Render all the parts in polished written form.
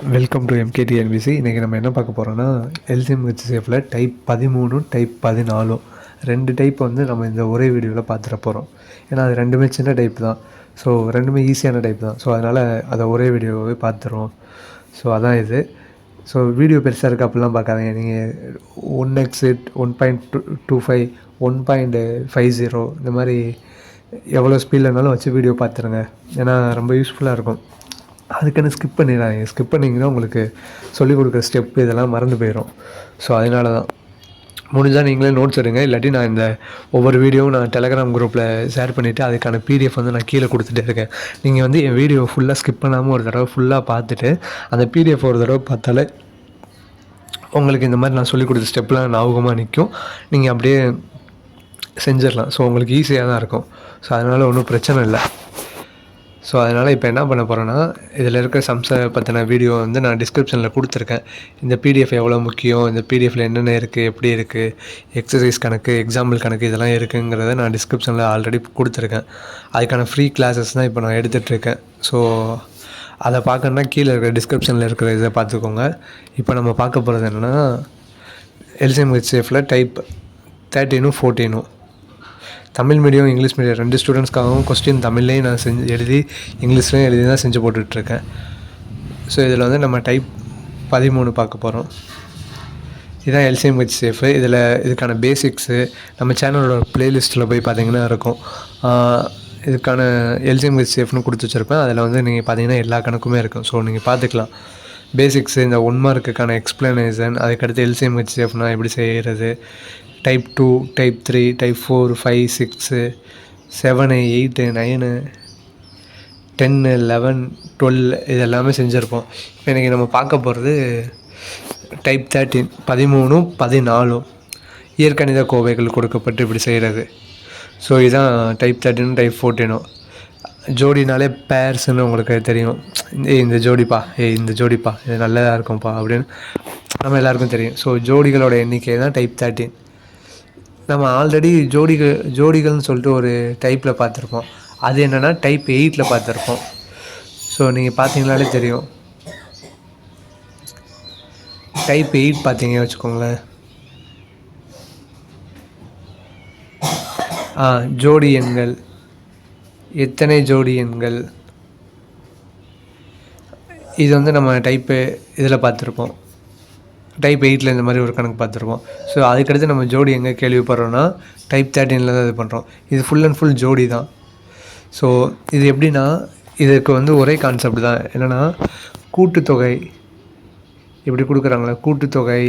Welcome to எம்கேடிஎன்பிசி. இன்றைக்கி நம்ம என்ன பார்க்க போகிறோம்னா எல்சிஎம் ஹெச்சிஎஃப்பில் டைப் 13 டைப் 14 ரெண்டு டைப் வந்து நம்ம இந்த ஒரே வீடியோவில் பார்த்துட போகிறோம். ஏன்னா அது ரெண்டுமே சின்ன டைப் தான். ஸோ ரெண்டுமே ஈஸியான டைப் தான். ஸோ அதனால் அதை ஒரே வீடியோவே பார்த்துருவோம். ஸோ அதான் இது. ஸோ வீடியோ பெருசாக இருக்குது அப்படிலாம் பார்க்காதீங்க. நீங்கள் 1x 1.25 1.50 இந்த மாதிரி எவ்வளோ ஸ்பீடில் இருந்தாலும் வச்சு வீடியோ பார்த்துருங்க. ஏன்னா ரொம்ப யூஸ்ஃபுல்லாக இருக்கும். அதுக்குன்னு ஸ்கிப் பண்ணிடுறாங்க. ஸ்கிப் பண்ணிங்கன்னா உங்களுக்கு சொல்லிக் கொடுக்குற ஸ்டெப்பு இதெல்லாம் மறந்து போயிடும். ஸோ அதனால தான் முடிஞ்சால் நீங்களே நோட்ஸ் எடுங்க. இல்லாட்டி நான் இந்த ஒவ்வொரு வீடியோவும் நான் டெலகிராம் குரூப்பில் ஷேர் பண்ணிவிட்டு அதுக்கான பிடிஎஃப் வந்து நான் கீழே கொடுத்துட்டே இருக்கேன். நீங்கள் வந்து என் வீடியோ ஃபுல்லாக ஸ்கிப் பண்ணாமல் ஒரு தடவை ஃபுல்லாக பார்த்துட்டு அந்த பிடிஎஃப் ஒரு தடவை பார்த்தாலே உங்களுக்கு இந்த மாதிரி நான் சொல்லிக் கொடுத்த ஸ்டெப்லாம் ஞாபகமாக நிற்கும். நீங்கள் அப்படியே செஞ்சிடலாம். ஸோ உங்களுக்கு ஈஸியாக தான் இருக்கும். ஸோ அதனால் ஒன்றும் பிரச்சனை இல்லை. ஸோ அதனால் இப்போ என்ன பண்ண போகிறேன்னா, இதில் இருக்கிற சம்ஸை பற்றின வீடியோ வந்து நான் டிஸ்கிரிப்ஷனில் கொடுத்துருக்கேன். இந்த பிடிஎஃப் எவ்வளோ முக்கியம், இந்த பிடிஎஃப்பில் என்னென்ன இருக்குது, எப்படி இருக்குது, எக்ஸசைஸ் கணக்கு, எக்ஸாம்பிள் கணக்கு இதெல்லாம் இருக்குங்கிறத நான் டிஸ்கிரிப்ஷனில் ஆல்ரெடி கொடுத்துருக்கேன். அதுக்கான ஃப்ரீ கிளாஸஸ் தான் இப்போ நான் எடுத்துகிட்ருக்கேன். ஸோ அதை பார்க்கணுன்னா கீழே இருக்கிற டிஸ்கிரிப்ஷனில் இருக்கிற இதை பார்த்துக்கோங்க. இப்போ நம்ம பார்க்க போகிறது என்னென்னா, எல்சிஎம் ஹெச்சிஎஃப்பில் type 13 14 Tamil medium English medium ரெண்டு ஸ்டூடெண்ட்ஸ்க்காகவும் கொஸ்டின் தமிழ்லேயும் நான் எழுதி இங்கிலீஷ்லேயும் எழுதி தான் செஞ்சு போட்டுட்ருக்கேன். ஸோ இதில் வந்து நம்ம டைப் 13 பார்க்க போகிறோம். இதுதான் எல்சிஎம் ஹெச்சிஎஃப். இதுக்கான பேசிக்ஸு நம்ம சேனலோட ப்ளேலிஸ்ட்டில் போய் பார்த்தீங்கன்னா இருக்கும். இதுக்கான எல்சிஎம் ஹெச்சிஎஃப்னு கொடுத்து வச்சுருப்பேன். அதில் வந்து நீங்கள் பார்த்தீங்கன்னா எல்லா கணக்குமே இருக்கும். ஸோ நீங்கள் பார்த்துக்கலாம். பேசிக்ஸு, இந்த 1 மார்க்குக்கான எக்ஸ்ப்ளனேஷன், அதுக்கடுத்து எல்சிஎம் ஹெச்சிஎஃப்னால் எப்படி செய்கிறது, டைப் 2 டைப் 3 டைப் 4 5 6 7 8 9 10 11 12 இது எல்லாமே செஞ்சுருப்போம். இப்போ இன்றைக்கி நம்ம பார்க்க போகிறது டைப் 13 13 14 இயற்கணித கோவைகள் கொடுக்கப்பட்டு இப்படி செய்கிறது. ஸோ இதுதான் டைப் 13 டைப் 14. ஜோடினாலே பேர்ஸ்ன்னு உங்களுக்கு தெரியும். இந்த ஜோடிப்பா இந்த ஜோடிப்பா இது நல்லதாக இருக்கும்ப்பா அப்படின்னு நம்ம எல்லாருக்கும் தெரியும். ஸோ ஜோடிகளோட எண்ணிக்கை தான் டைப் 13. நம்ம ஆல்ரெடி ஜோடிகள்னு சொல்லிட்டு ஒரு டைப்பில் பார்த்துருப்போம். அது என்னென்னா டைப் 8 பார்த்துருப்போம். ஸோ நீங்கள் பார்த்தீங்கனாலே தெரியும். டைப் 8 பார்த்தீங்க வச்சுக்கோங்களேன். ஜோடி எண்கள், எத்தனை ஜோடி எண்கள், இது வந்து நம்ம டைப்பு இதில் பார்த்துருப்போம். டைப் 8 இந்த மாதிரி ஒரு கணக்கு பார்த்துருப்போம். ஸோ அதுக்கடுத்து நம்ம ஜோடி எங்கே கேள்விப்படுறோன்னா டைப் 13 தான் இது பண்ணுறோம். இது ஃபுல் அண்ட் ஃபுல் ஜோடி தான். ஸோ இது எப்படின்னா, இதுக்கு வந்து ஒரே கான்செப்ட் தான். என்னென்னா கூட்டுத்தொகை இப்படி கொடுக்குறாங்களே, கூட்டுத்தொகை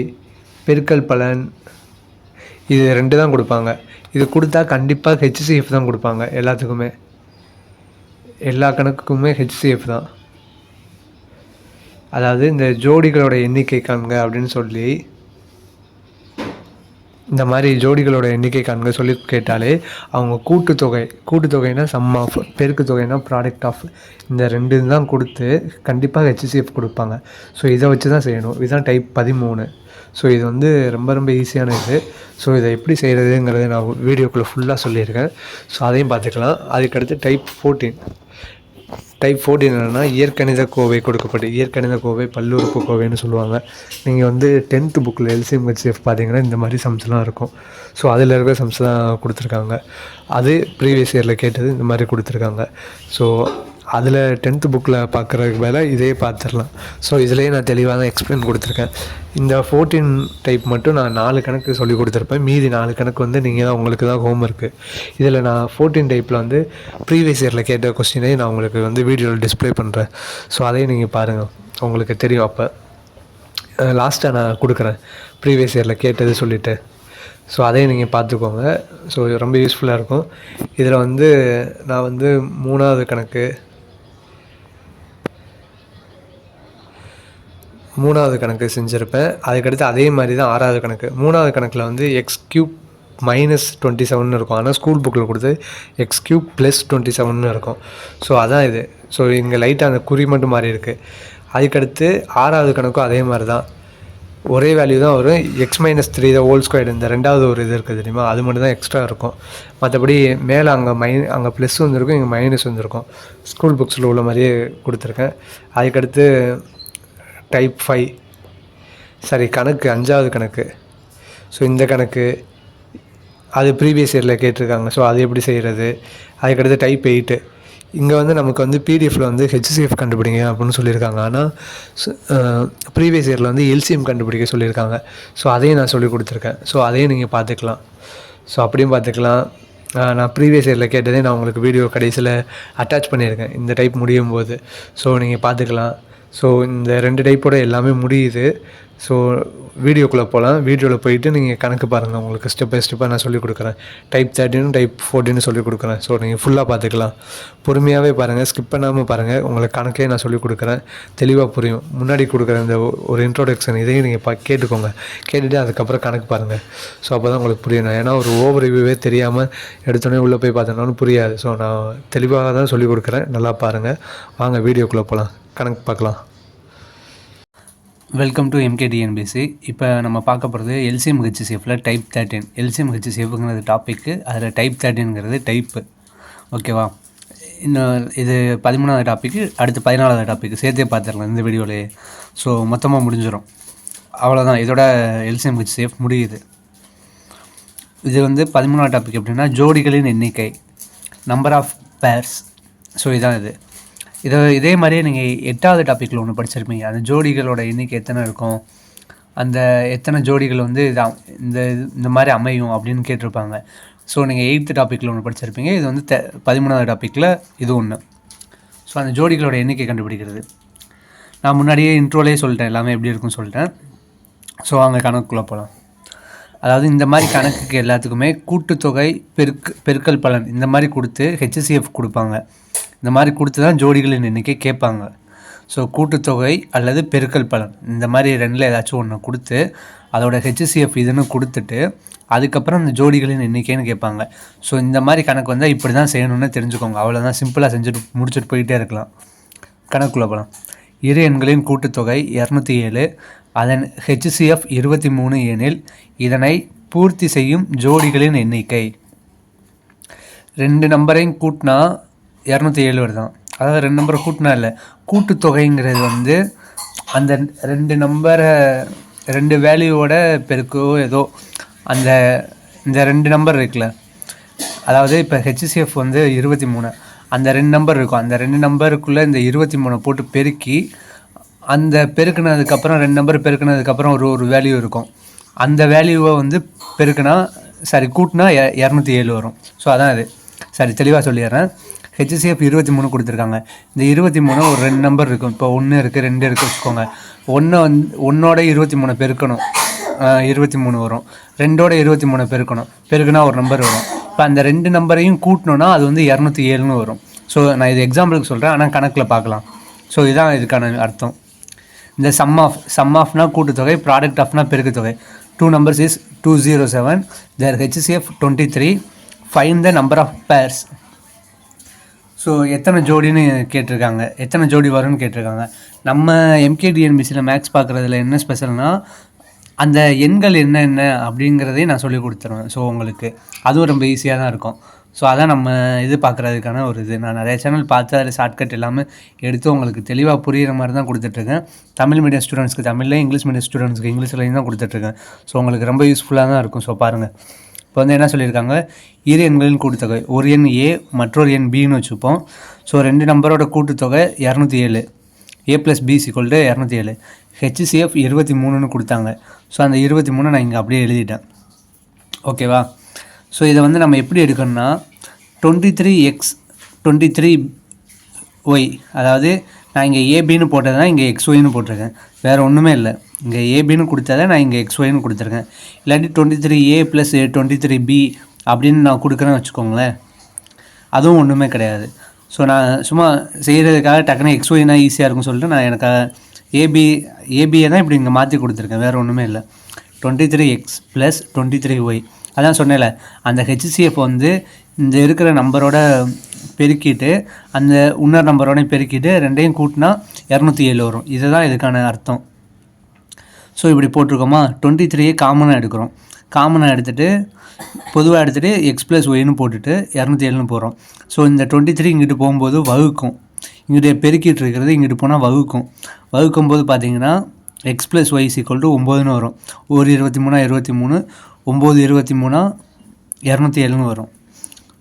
பெருக்கல் பலன், இது ரெண்டு தான் கொடுப்பாங்க. இது கொடுத்தா கண்டிப்பாக ஹெச்சிஎஃப் தான் கொடுப்பாங்க. எல்லாத்துக்குமே எல்லா கணக்குக்குமே ஹெச்சிஎஃப் தான். அதாவது இந்த ஜோடிகளோட எண்ணிக்கை காண்க அப்படின்னு சொல்லி, இந்த மாதிரி ஜோடிகளோட எண்ணிக்கை காண்க சொல்லி கேட்டாலே அவங்க கூட்டுத்தொகைனா சம் ஆஃப், பெருக்கு தொகைனா ப்ராடக்ட் ஆஃப், இந்த ரெண்டு தான் கொடுத்து கண்டிப்பாக ஹெச்சிஎஃப் கொடுப்பாங்க. ஸோ இதை வச்சு தான் செய்யணும். இதுதான் டைப் 13. ஸோ இது வந்து ரொம்ப ரொம்ப ஈஸியான இது. ஸோ இதை எப்படி செய்கிறதுங்கிறத நான் வீடியோக்குள்ளே ஃபுல்லாக சொல்லியிருக்கேன். ஸோ அதையும் பார்த்துக்கலாம். அதுக்கடுத்து டைப் 14. டைப் 14 என்னென்னா இயற்கணித கோவை கொடுக்கப்பட்டு, இயற்கணித கோவை பல்லுறுப்பு கோவைன்னு சொல்லுவாங்க. நீங்கள் வந்து 10th புக்கில் எல்சிஎம் ஹெச்சிஎஃப் பார்த்தீங்கன்னா இந்த மாதிரி சம்ஸ்லாம் இருக்கும். ஸோ அதில் இருக்கிற சம்ஸ் தான் கொடுத்துருக்காங்க. அது ப்ரீவியஸ் இயரில் கேட்டது இந்த மாதிரி கொடுத்துருக்காங்க. ஸோ அதில் 10th புக்கில் பார்க்குறதுக்கு மேலே இதே பார்த்துடலாம். ஸோ இதிலேயே நான் தெளிவாக தான் எக்ஸ்பிளைன் கொடுத்துருக்கேன். இந்த 14 டைப் மட்டும் நான் 4 கணக்கு சொல்லி கொடுத்துருப்பேன். மீதி 4 கணக்கு வந்து நீங்கள் தான், உங்களுக்கு தான் ஹோம் இருக்குது. இதில் நான் 14 டைப்பில் வந்து ப்ரீவியஸ் இயரில் கேட்ட கொஸ்டினே நான் உங்களுக்கு வந்து வீடியோவில் டிஸ்பிளே பண்ணுறேன். ஸோ அதையும் நீங்கள் பாருங்கள், உங்களுக்கு தெரியும். அப்போ லாஸ்ட்டாக நான் கொடுக்குறேன் ப்ரீவியஸ் இயரில் கேட்டது சொல்லிவிட்டு. ஸோ அதையும் நீங்கள் பார்த்துக்கோங்க. ஸோ ரொம்ப யூஸ்ஃபுல்லாக இருக்கும். இதில் வந்து நான் வந்து 3வது கணக்கு செஞ்சுருப்பேன். அதுக்கடுத்து அதே மாதிரி தான் 6வது கணக்கு. 3வது கணக்கில் வந்து x³ -27 இருக்கும். ஆனால் ஸ்கூல் புக்கில் கொடுத்து x³ +27 இருக்கும். ஸோ அதான் இது. ஸோ இங்கே லைட்டாக அந்த குறி மட்டும் மாறி இருக்குது. அதுக்கடுத்து 6வது கணக்கும் அதே மாதிரி தான், ஒரே வேல்யூ தான் வரும். x-3 ஹோல் ஸ்கொயர், இந்த ரெண்டாவது ஒரு இது இருக்குது தெரியுமா, அது மட்டும் தான் எக்ஸ்ட்ரா இருக்கும். மற்றபடி மேலே அங்கே ப்ளஸ் வந்துருக்கும், இங்கே மைனஸ் வந்துருக்கும். ஸ்கூல் புக்ஸில் உள்ள மாதிரியே கொடுத்துருக்கேன். அதுக்கடுத்து டைப் 5 சாரி கணக்கு 5வது கணக்கு. ஸோ இந்த கணக்கு அது ப்ரீவியஸ் இயரில் கேட்டிருக்காங்க. ஸோ அது எப்படி செய்கிறது. அதுக்கடுத்து டைப் 8 இங்கே வந்து நமக்கு வந்து பிடிஎஃப்பில் வந்து ஹெச்சிஎஃப் கண்டுபிடிங்க அப்படின்னு சொல்லியிருக்காங்க. ஆனால் ப்ரீவியஸ் இயரில் வந்து எல்சிஎம் கண்டுபிடிக்க சொல்லியிருக்காங்க. ஸோ அதையும் நான் சொல்லி கொடுத்துருக்கேன். ஸோ அதையும் நீங்கள் பார்த்துக்கலாம். ஸோ அப்படியும் பார்த்துக்கலாம். நான் ப்ரீவியஸ் இயரில் கேட்டதே நான் உங்களுக்கு வீடியோ கடைசியில் அட்டாச் பண்ணியிருக்கேன் இந்த டைப் முடியும் போது. ஸோ நீங்கள் பார்த்துக்கலாம். ஸோ இந்த 2 டைப்போட எல்லாமே முடியுது. ஸோ வீடியோக்குள்ளே போகலாம். வீடியோவில் போயிட்டு நீங்கள் கணக்கு பாருங்கள். உங்களுக்கு ஸ்டெப் பை ஸ்டெப்பாக நான் சொல்லிக் கொடுக்குறேன். டைப் 13 டைப் 14 சொல்லிக் கொடுக்குறேன். ஸோ நீங்கள் ஃபுல்லாக பார்த்துக்கலாம். பொறுமையாகவே பாருங்கள், ஸ்கிப் பண்ணாமல் பாருங்கள். உங்களுக்கு கணக்கே நான் சொல்லிக் கொடுக்குறேன், தெளிவாக புரியும். முன்னாடி கொடுக்குற இந்த ஒரு இன்ட்ரோடக்ஷன் இதையும் நீங்கள் கேட்டுக்கோங்க. கேட்டுட்டு அதுக்கப்புறம் கணக்கு பாருங்கள். ஸோ அப்போ தான் உங்களுக்கு புரியணும். ஏன்னா ஒரு ஓவர் ரிவ்யூவே தெரியாமல் எடுத்தோடனே உள்ளே போய் பார்த்தோன்னாலும் புரியாது. ஸோ நான் தெளிவாக தான் சொல்லிக் கொடுக்குறேன். நல்லா பாருங்கள். வாங்க வீடியோக்குள்ளே போகலாம், கணக்கு பார்க்கலாம். Welcome to MKTNPC. இப்போ நம்ம பார்க்க போகிறது எல்சிஎம் ஹெச்சிஎஃப்பில் டைப் 13. எல்சிஎம் ஹெச்சிஎஃப்ங்கிறது டாப்பிக்கு, அதில் டைப் 13ங்கிறது டைப்பு. ஓகேவா? இன்னும் இது 13வது டாப்பிக்கு, அடுத்து 14வது டாப்பிக்கு சேர்த்தே பார்த்துடலாம் இந்த வீடியோவிலே. ஸோ மொத்தமாக முடிஞ்சிடும். அவ்வளோதான், இதோட எல்சிஎம் ஹெச்சிஎஃப் முடியுது. இது வந்து 13வது டாபிக் எப்படின்னா ஜோடிகளின் எண்ணிக்கை, நம்பர் ஆஃப் பேர்ஸ். ஸோ இதான் இதே மாதிரியே நீங்கள் 8வது டாப்பிக்கில் ஒன்று படிச்சிருப்பீங்க. அந்த ஜோடிகளோட எண்ணிக்கை எத்தனை இருக்கும், அந்த எத்தனை ஜோடிகள் வந்து இந்த மாதிரி அமையும் அப்படின்னு கேட்டிருப்பாங்க. ஸோ நீங்கள் 8th டாப்பிக்கில் ஒன்று படிச்சிருப்பீங்க. இது வந்து 13வது டாப்பிக்கில் இது ஒன்று. ஸோ அந்த ஜோடிகளோட எண்ணிக்கை கண்டுபிடிக்கிறது. நான் முன்னாடியே இன்ட்ரோலேயே சொல்லிட்டேன் எல்லாமே எப்படி இருக்குன்னு சொல்லிட்டேன். ஸோ அங்கே கணக்குள்ளே போகலாம். அதாவது இந்த மாதிரி கணக்குக்கு எல்லாத்துக்குமே கூட்டுத்தொகை பெருக்கல் பலன் இந்த மாதிரி கொடுத்து ஹெச்சிஎஃப் கொடுப்பாங்க. இந்த மாதிரி கொடுத்து தான் ஜோடிகளின் எண்ணிக்கை கேட்பாங்க. ஸோ கூட்டுத்தொகை அல்லது பெருக்கல் பலன் இந்த மாதிரி 2ல் ஏதாச்சும் ஒன்று கொடுத்து அதோட ஹெச்சிஎஃப் இதுன்னு கொடுத்துட்டு அதுக்கப்புறம் அந்த ஜோடிகளின் எண்ணிக்கைன்னு கேட்பாங்க. ஸோ இந்த மாதிரி கணக்கு வந்தால் இப்படி தான் செய்யணும்னு தெரிஞ்சுக்கோங்க. அவ்வளோதான், சிம்பிளாக செஞ்சுட்டு முடிச்சுட்டு போயிட்டே இருக்கலாம். கணக்குள்ளே போகலாம். இரு எண்களின் கூட்டுத்தொகை 207, அதன் ஹெச்சிஎஃப் 23 எனில் இதனை பூர்த்தி செய்யும் ஜோடிகளின் எண்ணிக்கை. 2 நம்பரையும் கூட்டினா 207 வருதான். அதாவது 2 நம்பரை கூட்டினா இல்லை, கூட்டுத்தொகைங்கிறது வந்து அந்த 2 நம்பரை 2 வேல்யூவோட பெருக்கோ ஏதோ அந்த இந்த 2 நம்பர் இருக்குல்ல, அதாவது இப்போ ஹெச்சிஎஃப் வந்து 23, அந்த 2 நம்பர் இருக்கும். அந்த 2 நம்பருக்குள்ளே இந்த 23 போட்டு பெருக்கி அந்த பெருக்கினதுக்கப்புறம் 2 நம்பர் பெருக்கினதுக்கப்புறம் ஒரு வேல்யூ இருக்கும். அந்த வேல்யூவை வந்து கூட்டினா 207 வரும். ஸோ அதான் இது. தெளிவாக சொல்லிடுறேன். ஹெச்சிஎஃப் 23 கொடுத்துருக்காங்க. இந்த 23 ஒரு 2 நம்பர் இருக்கும். இப்போ 1 இருக்குது 2 இருக்குது வச்சுக்கோங்க. 1ஓட 23 பெருக்கணும், 23 வரும். 2ஓட 23 பெருக்குனா ஒரு நம்பர் வரும். இப்போ அந்த 2 நம்பரையும் கூட்டணுன்னா அது வந்து 207ன்னு வரும். ஸோ நான் இது எக்ஸாம்பிளுக்கு சொல்கிறேன், ஆனால் கணக்கில் பார்க்கலாம். ஸோ இதுதான் இதுக்கான அர்த்தம். இந்த சம் ஆஃப்னா கூட்டுத்தொகை, ப்ராடக்ட் ஆஃப்னா பெருக்கு தொகை. 2 numbers is 207, their HCF 23, find the number of pairs. So எத்தனை ஜோடின்னு கேட்டிருக்காங்க, எத்தனை ஜோடி வரும்னு கேட்டிருக்காங்க. நம்ம எம்கேடிஎன்பிசியில் மேக்ஸ் பார்க்குறதுல என்ன ஸ்பெஷல்னால் அந்த எண்கள் என்னென்ன அப்படிங்கிறதையும் நான் சொல்லி கொடுத்துருவேன். ஸோ உங்களுக்கு அதுவும் ரொம்ப ஈஸியாக தான் இருக்கும். ஸோ அதான் நம்ம இது பார்க்குறதுக்கான ஒரு இது. நான் நிறைய சேனல் பார்த்து அதில் ஷார்ட்கட் எல்லாமே எடுத்து உங்களுக்கு தெளிவாக புரிகிற மாதிரி தான் கொடுத்துட்ருக்கேன். தமிழ் மீடியம் ஸ்டூடெண்ட்ஸ்க்கு தமிழ்லேயும், இங்கிலீஷ் மீடியம் ஸ்டூடெண்ட்ஸ்க்கு இங்கிலீஷ்லையும் தான் கொடுத்துட்ருக்கேன். ஸோ உங்களுக்கு ரொம்ப யூஸ்ஃபுல்லாக தான் இருக்கும். ஸோ பாருங்கள், இப்போ வந்து என்ன சொல்லியிருக்காங்க, இரு எண்களின் கூட்டுத்தொகை, ஒரு எண் ஏ மற்றொரு எண் பின்னு வச்சுப்போம். ஸோ 2 நம்பரோட கூட்டுத்தொகை 207, A + B = 207, HCF 23ன்னு கொடுத்தாங்க. ஸோ அந்த 23 நான் இங்கே அப்படியே எழுதிட்டேன். ஓகேவா? ஸோ இதை வந்து நம்ம எப்படி எடுக்கணும்னா 23x 23y, அதாவது நான் இங்கே ஏபின்னு போட்டதுனா இங்கே XYன்னு போட்டிருக்கேன், வேறு ஒன்றுமே இல்லை. இங்கே ஏபின்னு கொடுத்ததை நான் இங்கே XYன்னு கொடுத்துருக்கேன். இல்லாட்டி 23A + 23B அப்படின்னு நான் கொடுக்குறேன்னு வச்சுக்கோங்களேன், அதுவும் ஒன்றுமே கிடையாது. ஸோ நான் சும்மா செய்கிறதுக்காக டக்குன்னு XYனா ஈஸியாக இருக்கும்னு சொல்லிட்டு நான் எனக்கு ஏபியை தான் இப்படி இங்கே மாற்றி கொடுத்துருக்கேன், வேறு ஒன்றுமே இல்லை. 23x + 23y, அதான் சொன்னேன்ல, அந்த HCF வந்து இந்த இருக்கிற நம்பரோட பெருக்கிட்டு அந்த இன்னொரு நம்பரோட பெருக்கிட்டு ரெண்டையும் கூட்டினா 207 வரும். இதுதான் இதுக்கான அர்த்தம். ஸோ இப்படி போட்டிருக்கோமா, 23 காமனாக எடுக்கிறோம். காமனாக எடுத்துகிட்டு பொதுவாக எடுத்துகிட்டு x + yன்னு போட்டுட்டு 207ன்னு போகிறோம். ஸோ இந்த 23 இங்கிட்டு போகும்போது வகுக்கும். இங்கிட்ட பெருக்கிட்டு இருக்கிறது இங்கிட்டு போனால் வகுக்கும் போது பார்த்தீங்கன்னா X plus Y equal to 9ன்னு வரும். 1 23 9 23 207ன்னு வரும்.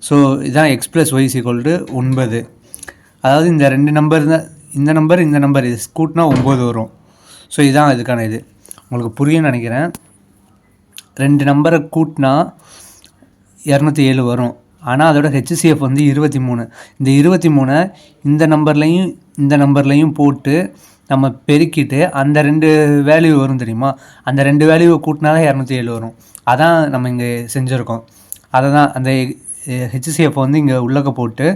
ஸோ இதுதான் X plus Y equal to 9. அதாவது இந்த 2 நம்பர் தான், இந்த நம்பர் இது கூட்டினா 9 வரும். ஸோ இதுதான் இதுக்கான இது. உங்களுக்கு புரியும்னு நினைக்கிறேன். 2 நம்பரை கூட்டினா 207 வரும். ஆனால் அதோட ஹெச்சிசிஎஃப் வந்து 23. இந்த 23 இந்த நம்பர்லையும் போட்டு நம்ம பெருக்கிட்டு அந்த 2 வேல்யூ வரும் தெரியுமா, அந்த 2 வேல்யூவை கூட்டினா தான் 207 வரும். அதான் நம்ம இங்கே செஞ்சுருக்கோம். அதை தான் அந்த ஹெச்சிசிஎஃப் வந்து இங்கே உள்ளக்க போட்டு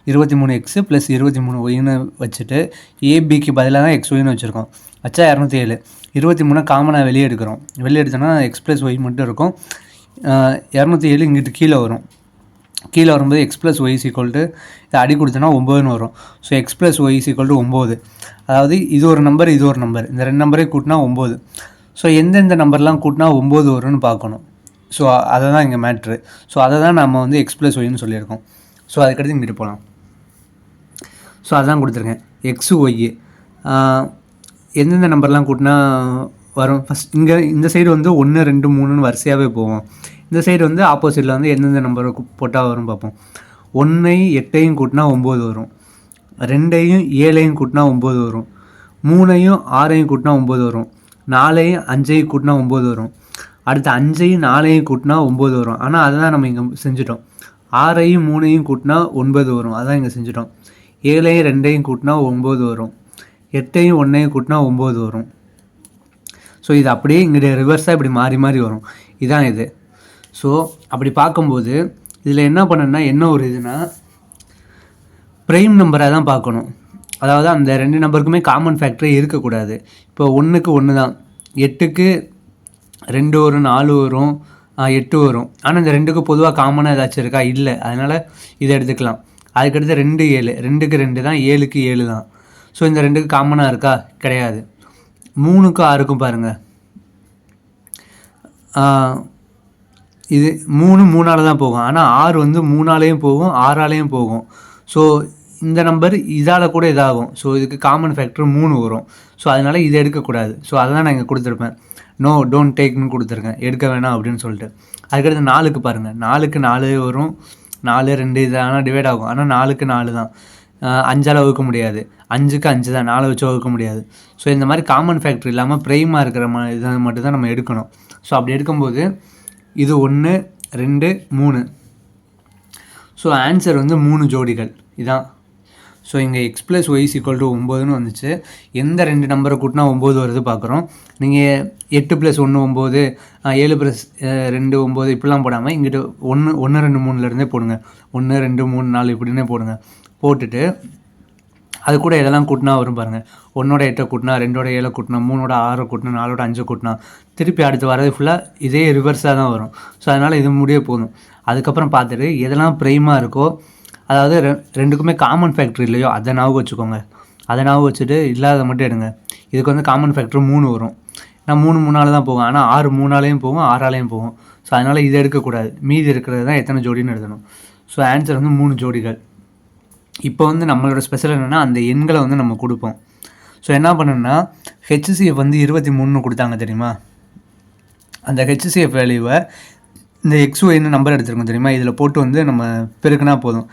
23x + 23yன்னு வச்சுட்டு ஏபிக்கு பதிலாக தான் XYன்னு வச்சுருக்கோம். வச்சா 207. 23 காமனாக வெளியே எடுத்தோன்னா எக்ஸ் ப்ளஸ் ஒய் மட்டும் இருக்கும். 207 இங்கிட்டு கீழே வரும்போது x plus Y equal to இதை அடி கொடுத்தோன்னா 9ன்னு வரும். So x plus Y equal to 9. அதாவது இது ஒரு நம்பர், இந்த 2 நம்பரே கூட்டினா 9. ஸோ எந்தெந்த நம்பர்லாம் கூட்டினா 9 வரும்னு பார்க்கணும். ஸோ அதை தான் இங்கே மேட்ரு. ஸோ அதை தான் நம்ம வந்து எக்ஸ் ப்ளஸ் ஒய்ன்னு சொல்லியிருக்கோம். ஸோ அதுக்கடுத்து இங்கிட்டு போகலாம். ஸோ அதான் கொடுத்துருக்கேன். எக்ஸு ஒய் எந்தெந்த நம்பர்லாம் கூட்டினா வரும். ஃபஸ்ட் இங்கே இந்த சைடு வந்து 1 2 3ன்னு வரிசையாகவே போவோம். இந்த சைடு வந்து ஆப்போசிட்டில் வந்து எந்தெந்த நம்பரை போட்டால் வரும் பார்ப்போம். 1ஐயும் 8ஐயும் கூட்டினா 9 வரும். 2ஐயும் 7ஐயும் கூட்டினா 9 வரும். 3ஐயும் 6ஐயும் கூட்டினா 9 வரும். 4ஐயும் 5ஐயும் கூட்டினா 9 வரும். அடுத்து 5ஐயும் 4ஐயும் கூட்டினா 9 வரும். ஆனால் அதை தான் நம்ம இங்கே செஞ்சுட்டோம். 6ஐயும் 3ஐயும் கூட்டினா 9 வரும். அதான் இங்கே செஞ்சுட்டோம். 7ஐயும் 2ஐயும் கூட்டினா 9 வரும். 8ஐயும் 1ஐயும் கூட்டினா 9 வரும். ஸோ இது அப்படியே இங்கே ரிவர்ஸாக இப்படி மாறி மாறி வரும். இதான் இது. ஸோ அப்படி பார்க்கும்போது இதில் என்ன பண்ணணும்னா, என்ன ஒரு இதுனா ப்ரைம் நம்பராக தான் பார்க்கணும். அதாவது அந்த 2 நம்பருக்குமே காமன் ஃபேக்டரே இருக்கக்கூடாது. இப்போ 1க்கு 1 தான், 8க்கு 2 வரும், 4 வரும், 8 வரும். ஆனால் இந்த 2க்கு பொதுவாக காமனாக ஏதாச்சும் இருக்கா? இல்லை. அதனால் இதை எடுத்துக்கலாம். அதுக்கடுத்து 2 7, 2க்கு 2 தான், 7க்கு 7 தான். ஸோ இந்த 2க்கு காமனாக இருக்கா? கிடையாது. 3க்கும் 6க்கும் பாருங்கள், இது 3 3ஆல் தான் போகும். ஆனால் 6 வந்து 3ஆலேயும் போகும், 6ஆலேயும் போகும். ஸோ இந்த நம்பர் இதால் கூட இதாகும். ஸோ இதுக்கு காமன் ஃபேக்டர் 3 வரும். ஸோ அதனால் இதை எடுக்கக்கூடாது. ஸோ அதை தான் நான் இங்கே கொடுத்துருப்பேன். நோ டோன்ட் டேக்னு கொடுத்துருக்கேன், எடுக்க வேணாம் அப்படின்னு சொல்லிட்டு. அதுக்கடுத்து 4க்கு பாருங்கள், 4க்கு 4 வரும், 4 2 இது ஆனால் டிவைட் ஆகும். ஆனால் 4க்கு 4 தான், 5ஆல் வகுக்க முடியாது. 5க்கு 5 தான், 4 வச்சு வகுக்க முடியாது. ஸோ இந்த மாதிரி காமன் ஃபேக்டர் இல்லாமல் ப்ரைமாக இருக்கிற இதை மட்டும் தான் நம்ம எடுக்கணும். ஸோ அப்படி எடுக்கும்போது இது 1 2 3. ஸோ ஆன்சர் வந்து 3 ஜோடிகள் இதான். ஸோ இங்கே X plus Y equal to 9ன்னு வந்துச்சு. எந்த 2 நம்பரை கூட்டினா 9 வருது பார்க்குறோம். நீங்கள் 8 + 1 9, 7 + 2 9 இப்படிலாம் போடாமல் இங்கிட்ட 1 1 2 3லேருந்தே போடுங்க. 1 2 3 4 இப்படின்னே போடுங்க. போட்டுட்டு அது கூட இதெல்லாம் கூட்டினா வரும் பாருங்கள். 1ஓட 8 கூட்டினா, 2ஓட 7 கூட்டினா, 3ஓட 6 கூட்டினா, 4ஓட 5 கூட்டினா, திருப்பி அடுத்து வரது ஃபுல்லாக இதே ரிவர்ஸாக தான் வரும். ஸோ அதனால் இது முடிய போதும். அதுக்கப்புறம் பார்த்துட்டு எதெல்லாம் ப்ரைமாக இருக்கோ, அதாவது 2க்குமே காமன் ஃபேக்டர் இல்லையோ அதை ஞாபகம் வச்சுக்கோங்க. அதை ஞாபகம் வச்சுட்டு இல்லாத மட்டும் எடுங்க. இதுக்கு வந்து காமன் ஃபேக்டர் 3 வரும். நான் 3 3ஆல் தான் போகும். ஆனால் 6 3ஆலேயும் போகும், 6ஆலேயும் போகும். ஸோ அதனால் இதை எடுக்கக்கூடாது. மீதி இருக்கிறது தான் எத்தனை ஜோடின்னு எழுதணும். ஸோ ஆன்சர் வந்து 3 ஜோடிகள். இப்போ வந்து நம்மளோட ஸ்பெஷல் என்னென்னா அந்த எண்களை வந்து நம்ம கொடுப்போம். ஸோ என்ன பண்ணணும்னா ஹெச்சிசிஎஃப் வந்து 23ன்னு கொடுத்தாங்க தெரியுமா, அந்த ஹெச்சிசிஎஃப் வேல்யூவை இந்த XYன்னு நம்பர் எடுத்துருக்கோம் தெரியுமா, இதில் போட்டு வந்து நம்ம பெருக்கினா போதும்.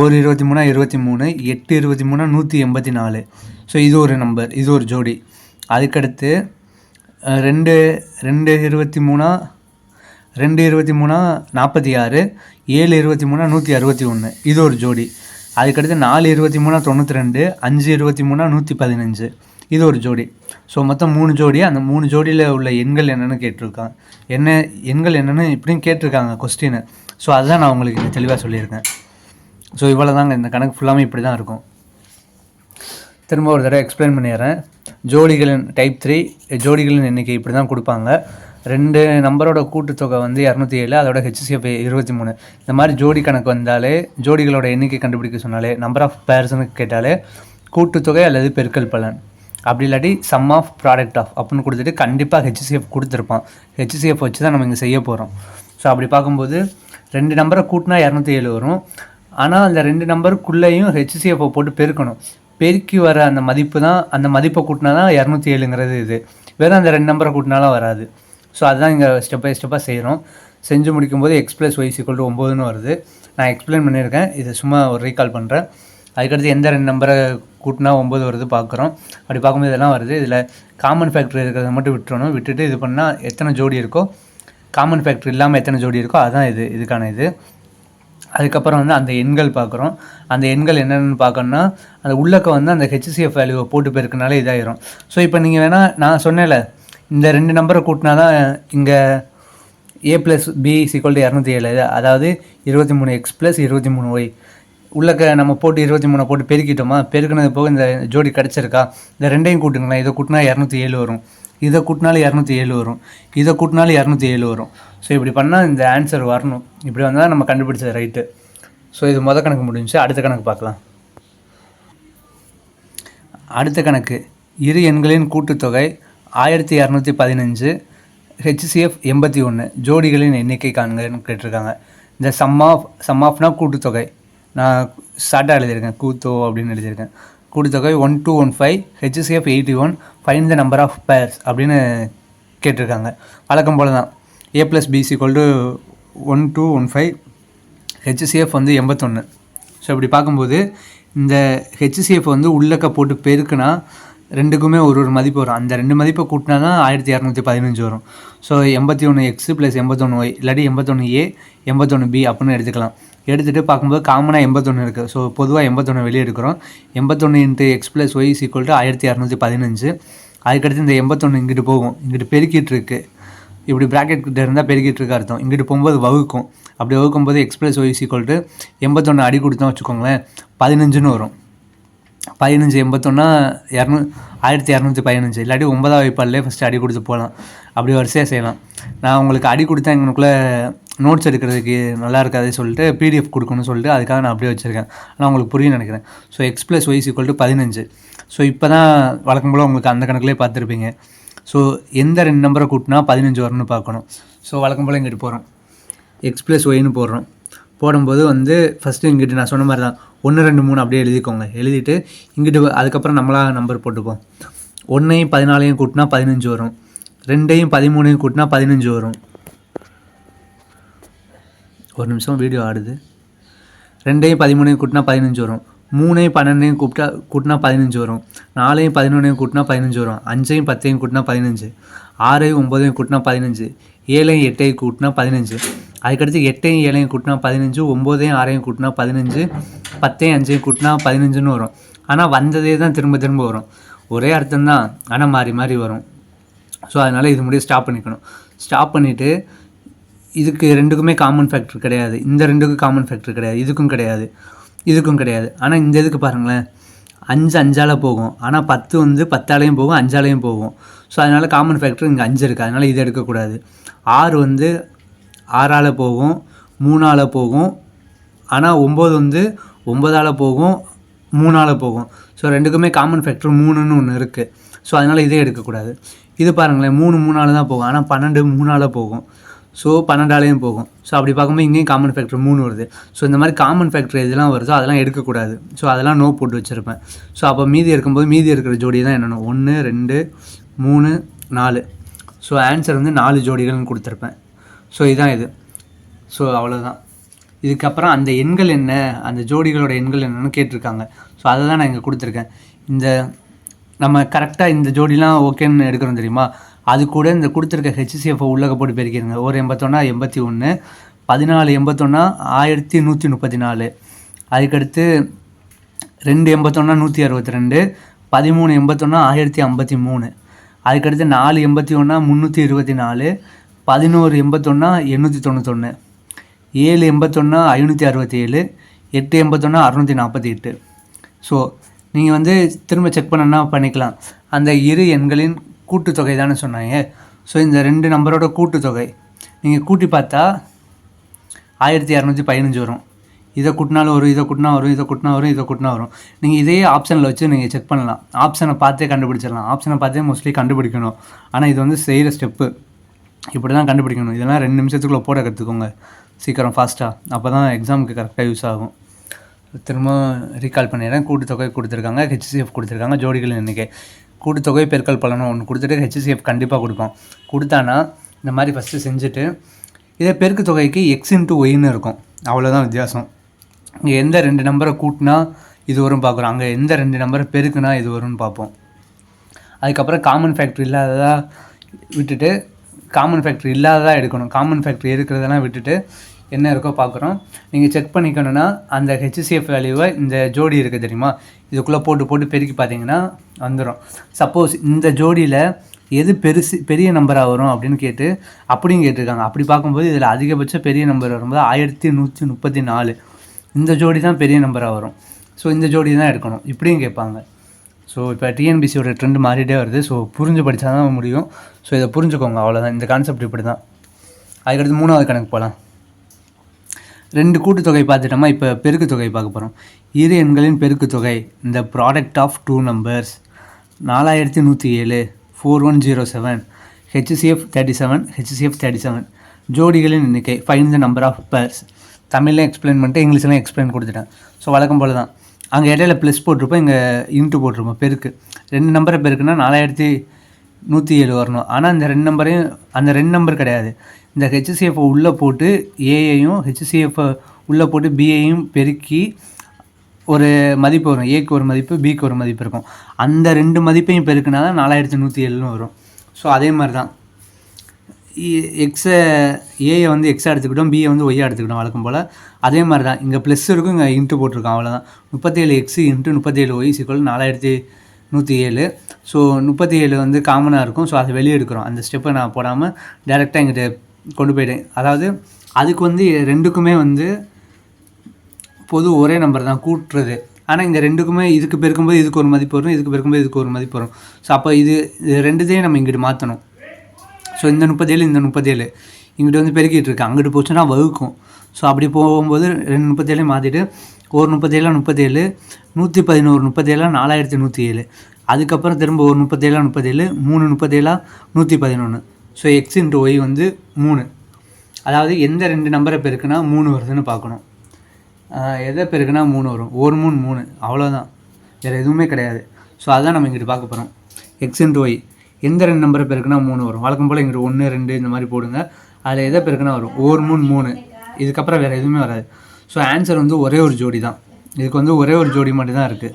1 23 23, 8 23 184. ஸோ இது ஒரு நம்பர், இது ஒரு ஜோடி. அதுக்கடுத்து 2 2 23 2 23 46, 7 23 161, இது ஒரு ஜோடி. அதுக்கடுத்து 4 23 92, 5 23 115, இது ஒரு ஜோடி. ஸோ மொத்தம் 3 ஜோடி. அந்த 3 ஜோடியில் உள்ள எண்கள் என்னென்னு கேட்டிருக்காங்க, எண்கள் என்னென்னு இப்படியும் கேட்டிருக்காங்க கொஸ்டினை. ஸோ அதுதான் நான் உங்களுக்கு இங்கே தெளிவாக சொல்லியிருக்கேன். ஸோ இவ்வளோ தாங்க, இந்த கணக்கு ஃபுல்லாமே இப்படி தான் இருக்கும். திரும்ப ஒரு தடவை எக்ஸ்பிளைன் பண்ணிடுறேன். ஜோடிகளின் டைப் 3 ஜோடிகளின் எண்ணிக்கை இப்படி தான் கொடுப்பாங்க. 2 நம்பரோட கூட்டுத்தொகை வந்து 207, அதோட ஹெச்சிசிஎஃப் 23. இந்த மாதிரி ஜோடி கணக்கு வந்தாலே, ஜோடிகளோட எண்ணிக்கை கண்டுபிடிக்க சொன்னாலே, நம்பர் ஆஃப் பேர்ஸ்னு கேட்டாலே கூட்டுத்தொகை அல்லது பெருக்கல் பலன், அப்படி இல்லாட்டி சம் ஆஃப் ப்ராடக்ட் ஆஃப் அப்படின்னு கொடுத்துட்டு கண்டிப்பாக ஹெச்சிசிஎஃப் கொடுத்துருப்பான். ஹெச்சிசிஎஃப் வச்சு தான் நம்ம இங்கே செய்ய போகிறோம். ஸோ அப்படி பார்க்கும்போது 2 நம்பரை கூட்டினா 207 வரும். ஆனால் அந்த 2 நம்பருக்குள்ளேயும் ஹெச்சிசிஎஃப்பை போட்டு பெருக்கணும். பெருக்கி வர அந்த மதிப்பு தான், அந்த மதிப்பை கூட்டினா தான் 207ங்கிறது இது. வெறும் அந்த 2 நம்பரை கூட்டினாலும் வராது. ஸோ அதுதான் இங்கே ஸ்டெப் பை ஸ்டெப்பாக செய்கிறோம். செஞ்சு முடிக்கும்போது x + y = 9ன்னு வருது. நான் எக்ஸ்பிளைன் பண்ணியிருக்கேன், இதை சும்மா ஒரு ரீகால் பண்ணுறேன். அதுக்கடுத்து எந்த 2 நம்பரை கூட்டினா 9 வருது பார்க்குறோம். அப்படி பார்க்கும்போது இதெல்லாம் வருது. இதில் காமன் ஃபேக்டர் இருக்கிறத மட்டும் விட்டுறணும். விட்டுட்டு இது பண்ணால் எத்தனை ஜோடி இருக்கோ, காமன் ஃபேக்டர் இல்லாமல் எத்தனை ஜோடி இருக்கோ அதுதான் இதுக்கான இது. அதுக்கப்புறம் வந்து அந்த எண்கள் பார்க்குறோம். அந்த எண்கள் என்னென்னு பார்க்கணுன்னா, அந்த உள்ளக்க வந்து அந்த HCF வேல்யூவை போட்டு பெருக்கினாலே இதாயிரும். ஸோ இப்போ நீங்கள் வேணால் நான் சொன்னேன்ல, இந்த 2 நம்பரை கூட்டினா தான் இங்கே a + b = 207, அதாவது 23x + 23y. உள்ளக்க நம்ம போட்டு 23 போட்டு பெருக்கிட்டோமா, பெருக்கினது போக இந்த ஜோடி கிடச்சிருக்கா, இந்த ரெண்டையும் கூட்டுங்களேன். இதை கூட்டினா 207 வரும், இதை கூட்டினாலும் 207 வரும், இதை கூட்டினாலும் 207 வரும். ஸோ இப்படி பண்ணால் இந்த ஆன்சர் வரணும். இப்படி வந்தால் நம்ம கண்டுபிடிச்சது ரைட்டு. ஸோ இது மொதல் கணக்கு முடிஞ்சு. அடுத்த கணக்கு பார்க்கலாம். அடுத்த கணக்கு, இரு எண்களின் கூட்டுத்தொகை 1215, HCF 81, ஜோடிகளின் எண்ணிக்கை காண்கன்னு கேட்டிருக்காங்க. இந்த சம் ஆஃப்னா கூட்டுத்தொகை, நான் ஷார்ட்டாக எழுதியிருக்கேன், கூத்தோ அப்படின்னு எழுதியிருக்கேன். கூட்டுத்தொகை 1215, HCF 81, find the number of pairs அப்படின்னு கேட்டிருக்காங்க. வழக்கம் போல் தான், a + b = 1215, HCF வந்து 81. ஸோ இப்படி பார்க்கும்போது இந்த HCF வந்து உள்ளக்க போட்டு பெருக்குனா ரெண்டுக்குமே ஒரு மதிப்பு வரும். அந்த 2 மதிப்பை கூட்டினா தான் 1215 வரும். ஸோ 81x + 81y இல்லாட்டி 81a 81b அப்படின்னு எடுத்துக்கலாம். எடுத்துகிட்டு பார்க்கும்போது காமனாக 81 இருக்குது. ஸோ பொதுவாக 81 வெளியே எடுக்கிறோம். 81 × x + y = 1215. அதுக்கடுத்து இந்த 81 இங்கிட்டு போகும், இங்கிட்டு பெருக்கிட்டு இருக்கு, இப்படி ப்ராக்கெட் கிட்ட இருந்தால் பெருக்கிட்டு இருக்க அர்த்தம். இங்கிட்டு போகும்போது வகுக்கும். அப்படி வகுக்கும்போது x + y = 81 அடி கொடுத்தோம் வச்சுக்கோங்களேன், 15ன்னு வரும். 15 81 1215, இல்லாட்டி 9ஆவது வாய்ப்பாலே ஃபஸ்ட்டு அடி கொடுத்து போகலாம். அப்படி வரிசையாக செய்யலாம். நான் உங்களுக்கு அடி கொடுத்தா எங்களுக்குள்ளே நோட்ஸ் எடுக்கிறதுக்கு நல்லா இருக்காது சொல்லிட்டு PDF கொடுக்கணும்னு சொல்லிட்டு அதுக்காக நான் அப்படியே வச்சுருக்கேன். ஆனால் உங்களுக்கு புரியும் நினைக்கிறேன். So x + y = 15. ஸோ இப்போ தான் வழக்கம் போல் உங்களுக்கு அந்த கணக்கிலே பார்த்துருப்பீங்க. ஸோ எந்த 2 நம்பரை கூட்டினா 15 வரும்னு பார்க்கணும். ஸோ வழக்கம் போல் இங்கிட்டு போகிறோம், x + yன்னு போடுறோம். போடும்போது வந்து ஃபஸ்ட்டு இங்கிட்டு நான் சொன்ன மாதிரி தான் 1 2 3 அப்படியே எழுதிக்கோங்க. எழுதிட்டு இங்கிட்டு அதுக்கப்புறம் நம்மளாக நம்பர் போட்டுப்போம். 1ஐயும் 14ஐயும் கூட்டினா 15 வரும், 2ஐயும் 13ஐயும் கூட்டினா 15 வரும். ஒரு நிமிஷம் வீடியோ ஆடுது. 2ஐயும் 13ஐயும் கூட்டினா 15 வரும், 3ஐயும் 12ஐயும் கூட்டினா 15 வரும், 4ஐயும் 11ஐயும் கூட்டினா 15 வரும், 5ஐயும் 10ஐயும் கூட்டினா 15, 6ஐயும் 9ஐயும் கூட்டினா 15, 7ஐயும் 8ஐயும் கூட்டினா 15. அதுக்கடுத்து 8ஐயும் 7ஐயும் கூட்டினா 15, 9ஐயும் 6ஐயும் கூட்டினா 15, 10ஐயும் 5ஐயும் கூட்டினா 15ன்னு வரும். ஆனால் வந்ததே தான் திரும்ப திரும்ப வரும். ஒரே அர்த்தம் தான், ஆனால் மாறி மாறி வரும். ஸோ அதனால் இது முடிய ஸ்டாப் பண்ணிக்கணும். ஸ்டாப் பண்ணிவிட்டு இதுக்கு ரெண்டுக்குமே காமன் ஃபேக்டர் கிடையாது, இந்த ரெண்டுக்கும் காமன் ஃபேக்டர் கிடையாது, இதுக்கும் கிடையாது, இதுக்கும் கிடையாது. ஆனால் இந்த இதுக்கு பாருங்களேன், 5 5ஆல் போகும், ஆனால் 10 வந்து 10ஆலையும் போகும், 5ஆலையும் போகும். ஸோ அதனால் காமன் ஃபேக்டர் இங்கே 5 இருக்குது, அதனால் இதை எடுக்கக்கூடாது. 6 வந்து 6ஆல் போகும், 3ஆல் போகும், ஆனால் 9 வந்து 9ஆல் போகும், 3ஆல் போகும். ஸோ ரெண்டுக்குமே காமன் ஃபேக்டர் 3ன்னு ஒன்று இருக்குது. ஸோ அதனால் இதே எடுக்கக்கூடாது. இது பாருங்களேன், 3 3ஆல் தான் போகும், ஆனால் 12 3ஆல் போகும், ஸோ 12ஆலையும் போகும். ஸோ அப்படி பார்க்கும்போது இங்கேயும் காமன் ஃபேக்டர் 3 வருது. ஸோ இந்த மாதிரி காமன் ஃபேக்டர் எதெல்லாம் வருதோ அதெல்லாம் எடுக்கக்கூடாது. ஸோ அதெல்லாம் நோ போட்டு வச்சுருப்பேன். ஸோ அப்போ மீதி இருக்கும்போது மீதி இருக்கிற ஜோடி தான் என்னென்ன, 1 2 3 4. ஸோ ஆன்சர் வந்து 4 ஜோடிகள்னு கொடுத்துருப்பேன். ஸோ இதுதான் இது. ஸோ அவ்வளோதான். இதுக்கப்புறம் அந்த எண்கள் என்ன, அந்த ஜோடிகளோட எண்கள் என்னென்னு கேட்டிருக்காங்க. ஸோ அதை தான் நான் இங்கே கொடுத்துருக்கேன். இந்த நம்ம கரெக்டாக இந்த ஜோடிலாம் ஓகேன்னு எடுக்கிறோம் தெரியுமா, அது கூட இந்த கொடுத்துருக்க HCF உள்ளக போட்டு பெருக்கிடுங்க. ஒரு 81 81, 14 81 1134, அதுக்கடுத்து 2 81 162, 13 81 1053, அதுக்கடுத்து 4 81 324, 11 81 891, 7 81 567, 8 81 648. ஸோ நீங்கள் வந்து திரும்ப செக் பண்ணனா பண்ணிக்கலாம். அந்த இரு எண்களின் கூட்டுத்தொகை தானே சொன்னாங்க. ஸோ இந்த 2 நம்பரோட கூட்டுத்தொகை நீங்கள் கூட்டி பார்த்தா 1215 வரும். இதை கூட்டினாலும் வரும், இதை கூட்டினா வரும், இதை கூட்டினா வரும், இதை கூட்டினா வரும். நீங்கள் இதே ஆப்ஷனில் வச்சு நீங்கள் செக் பண்ணலாம். ஆப்ஷனை பார்த்தே கண்டுபிடிச்சிடலாம். ஆப்ஷனை பார்த்தே மோஸ்ட்லி கண்டுபிடிக்கணும். ஆனால் இது வந்து செய்கிற ஸ்டெப்பு இப்படி தான் கண்டுபிடிக்கணும். இதெல்லாம் 2 நிமிஷத்துக்குள்ளே போட கற்றுக்கோங்க சீக்கிரம் ஃபாஸ்ட்டாக. அப்போ தான் எக்ஸாமுக்கு கரெக்டாக யூஸ் ஆகும். திரும்ப ரீகால் பண்ணிடுறேன். கூட்டுத்தொகை கொடுத்துருக்காங்க, ஹெச்சிஎஃப் கொடுத்துருக்காங்க, ஜோடிகளின் எண்ணிக்கை. கூட்டுத்தொகை பெருக்கல் பலனும் ஒன்று கொடுத்துட்டு ஹெச்சிஎஃப் கண்டிப்பாக கொடுக்கும். கொடுத்தானா இந்த மாதிரி ஃபஸ்ட்டு செஞ்சுட்டு இதே பெருக்கு தொகைக்கு எக்ஸ் இன்ட்டு ஒய்ன்னு இருக்கும். அவ்வளோதான் வித்தியாசம். இங்கே எந்த 2 நம்பரை கூட்டினா இது வரும் பார்க்குறோம், அங்கே எந்த 2 நம்பரை பெருக்குனா இது வரும்னு பார்ப்போம். அதுக்கப்புறம் காமன் ஃபேக்ட்ரி இல்லாததாக விட்டுட்டு காமன் ஃபேக்ட்ரி இல்லாததாக எடுக்கணும். காமன் ஃபேக்ட்ரி இருக்கிறதெல்லாம் விட்டுட்டு என்ன இருக்கோ பார்க்குறோம். நீங்கள் செக் பண்ணிக்கணுன்னா அந்த ஹெச்சிஎஃப் வேல்யூவை இந்த ஜோடி இருக்குது தெரியுமா, இதுக்குள்ளே போட்டு பெருக்கி பார்த்தீங்கன்னா வந்துடும். சப்போஸ் இந்த ஜோடியில் எது பெரிய நம்பராக வரும் அப்படின்னு அப்படியும் கேட்டிருக்காங்க. அப்படி பார்க்கும்போது இதில் அதிகபட்ச பெரிய நம்பர் வரும்போது 1134 இந்த ஜோடி தான் பெரிய நம்பராக வரும். ஸோ இந்த ஜோடி தான் எடுக்கணும் இப்படியும் கேட்பாங்க. ஸோ இப்போ டிஎன்பிசியோட ட்ரெண்ட் மாறிட்டே வருது. ஸோ புரிஞ்சு படித்தா தான் முடியும். ஸோ இதை புரிஞ்சுக்கோங்க, அவ்வளோதான். இந்த கான்செப்ட் இப்படி தான். அதுக்கடுத்து 3வது கணக்கு போகலாம். 2 கூட்டுத்தொகை பார்த்துட்டோமா, இப்போ பெருக்கு தொகை பார்க்க போகிறோம். இரு எண்களின் பெருக்கு தொகை இந்த product of 2 numbers 4107 4107 HCF 37 HCF 37 ஜோடிகளின் எண்ணிக்கை find the number of pairs. தமிழ்லையும் எக்ஸ்பிளைன் பண்ணிட்டு இங்கிலீஷ்லையும் எக்ஸ்பிளைன் கொடுத்துட்டேன். ஸோ வழக்கம் போல் தான். அங்கே இடையில ப்ளஸ் போட்டிருப்போம், இங்கே இன்ட்டு போட்டிருப்போம். பெருக்கு 2 நம்பரை பெருக்குன்னா 4107 வரணும். ஆனால் அந்த 2 நம்பர் கிடையாது. இந்த ஹெச்சிஎஃப் உள்ளே போட்டு ஏயையும் ஹெச்சிஎஃப் உள்ளே போட்டு பியையும் பெருக்கி ஒரு மதிப்பு வரும். ஏக்கு ஒரு மதிப்பு, பிக்கு ஒரு மதிப்பு இருக்கும். அந்த 2 மதிப்பையும் பெருக்குனா தான் 4107 வரும். ஸோ அதே மாதிரி தான் ஏயை வந்து எக்ஸாக எடுத்துக்கிட்டோம், பியை வந்து ஒய்யாக எடுத்துக்கிட்டோம் வழக்கம் போல். அதே மாதிரி தான் இங்கே ப்ளஸ் இருக்கும், இங்கே இன்ட்டு போட்டிருக்கோம், அவ்வளோதான். 37x into 37y = 4107. ஸோ 37 வந்து காமனாக இருக்கும். ஸோ அதை வெளியே எடுக்கிறோம். அந்த ஸ்டெப்பை நான் போடாமல் டேரெக்டாக எங்கிட்ட கொண்டு போயிட்டேன். அதாவது அதுக்கு வந்து 2க்குமே வந்து பொது ஒரே நம்பர் தான் கூட்டுறது. ஆனால் இங்கே 2க்குமே இதுக்கு பெருக்கும்போது இதுக்கு ஒரு மதிப்பு வரும், இதுக்கு பெருக்கும்போது இதுக்கு ஒரு மதிப்பு வரும். ஸோ அப்போ இது 2த்தையும் நம்ம இங்கிட்டு மாற்றணும். ஸோ இந்த 37 இந்த 37 இங்கிட்டு வந்து பெருக்கிட்டு இருக்கு, அங்கிட்டு போச்சுன்னா வகுக்கும். ஸோ அப்படி போகும்போது 2 37 மாற்றிட்டு ஒரு 37 37 111 37 4107. அதுக்கப்புறம் திரும்ப ஒரு 37 37 3 37 111. ஸோ எக்ஸ் இன்ட்டு ஒய் வந்து 3. அதாவது எந்த 2 நம்பரை பெருக்குனா 3 வருதுன்னு பார்க்கணும். எதை பெருக்குனா 3 வரும். 1 3 3 அவ்வளோதான், வேறு எதுவுமே கிடையாது. ஸோ அதுதான் நம்ம இங்கிட்டு பார்க்க போகிறோம். எக்ஸ் இன்ட்டு ஒய் எந்த 2 நம்பரை பெருக்குனா 3 வரும். வழக்கம் போல் இங்கிட்டு 1 2 இந்த மாதிரி போடுங்க. அதில் எதை பெருக்குனா வரும் 1 3 3. இதுக்கப்புறம் வேறு எதுவுமே வராது. ஸோ ஆன்சர் வந்து ஒரே ஒரு ஜோடி தான். இதுக்கு வந்து ஒரே ஒரு ஜோடி மட்டும் தான் இருக்குது.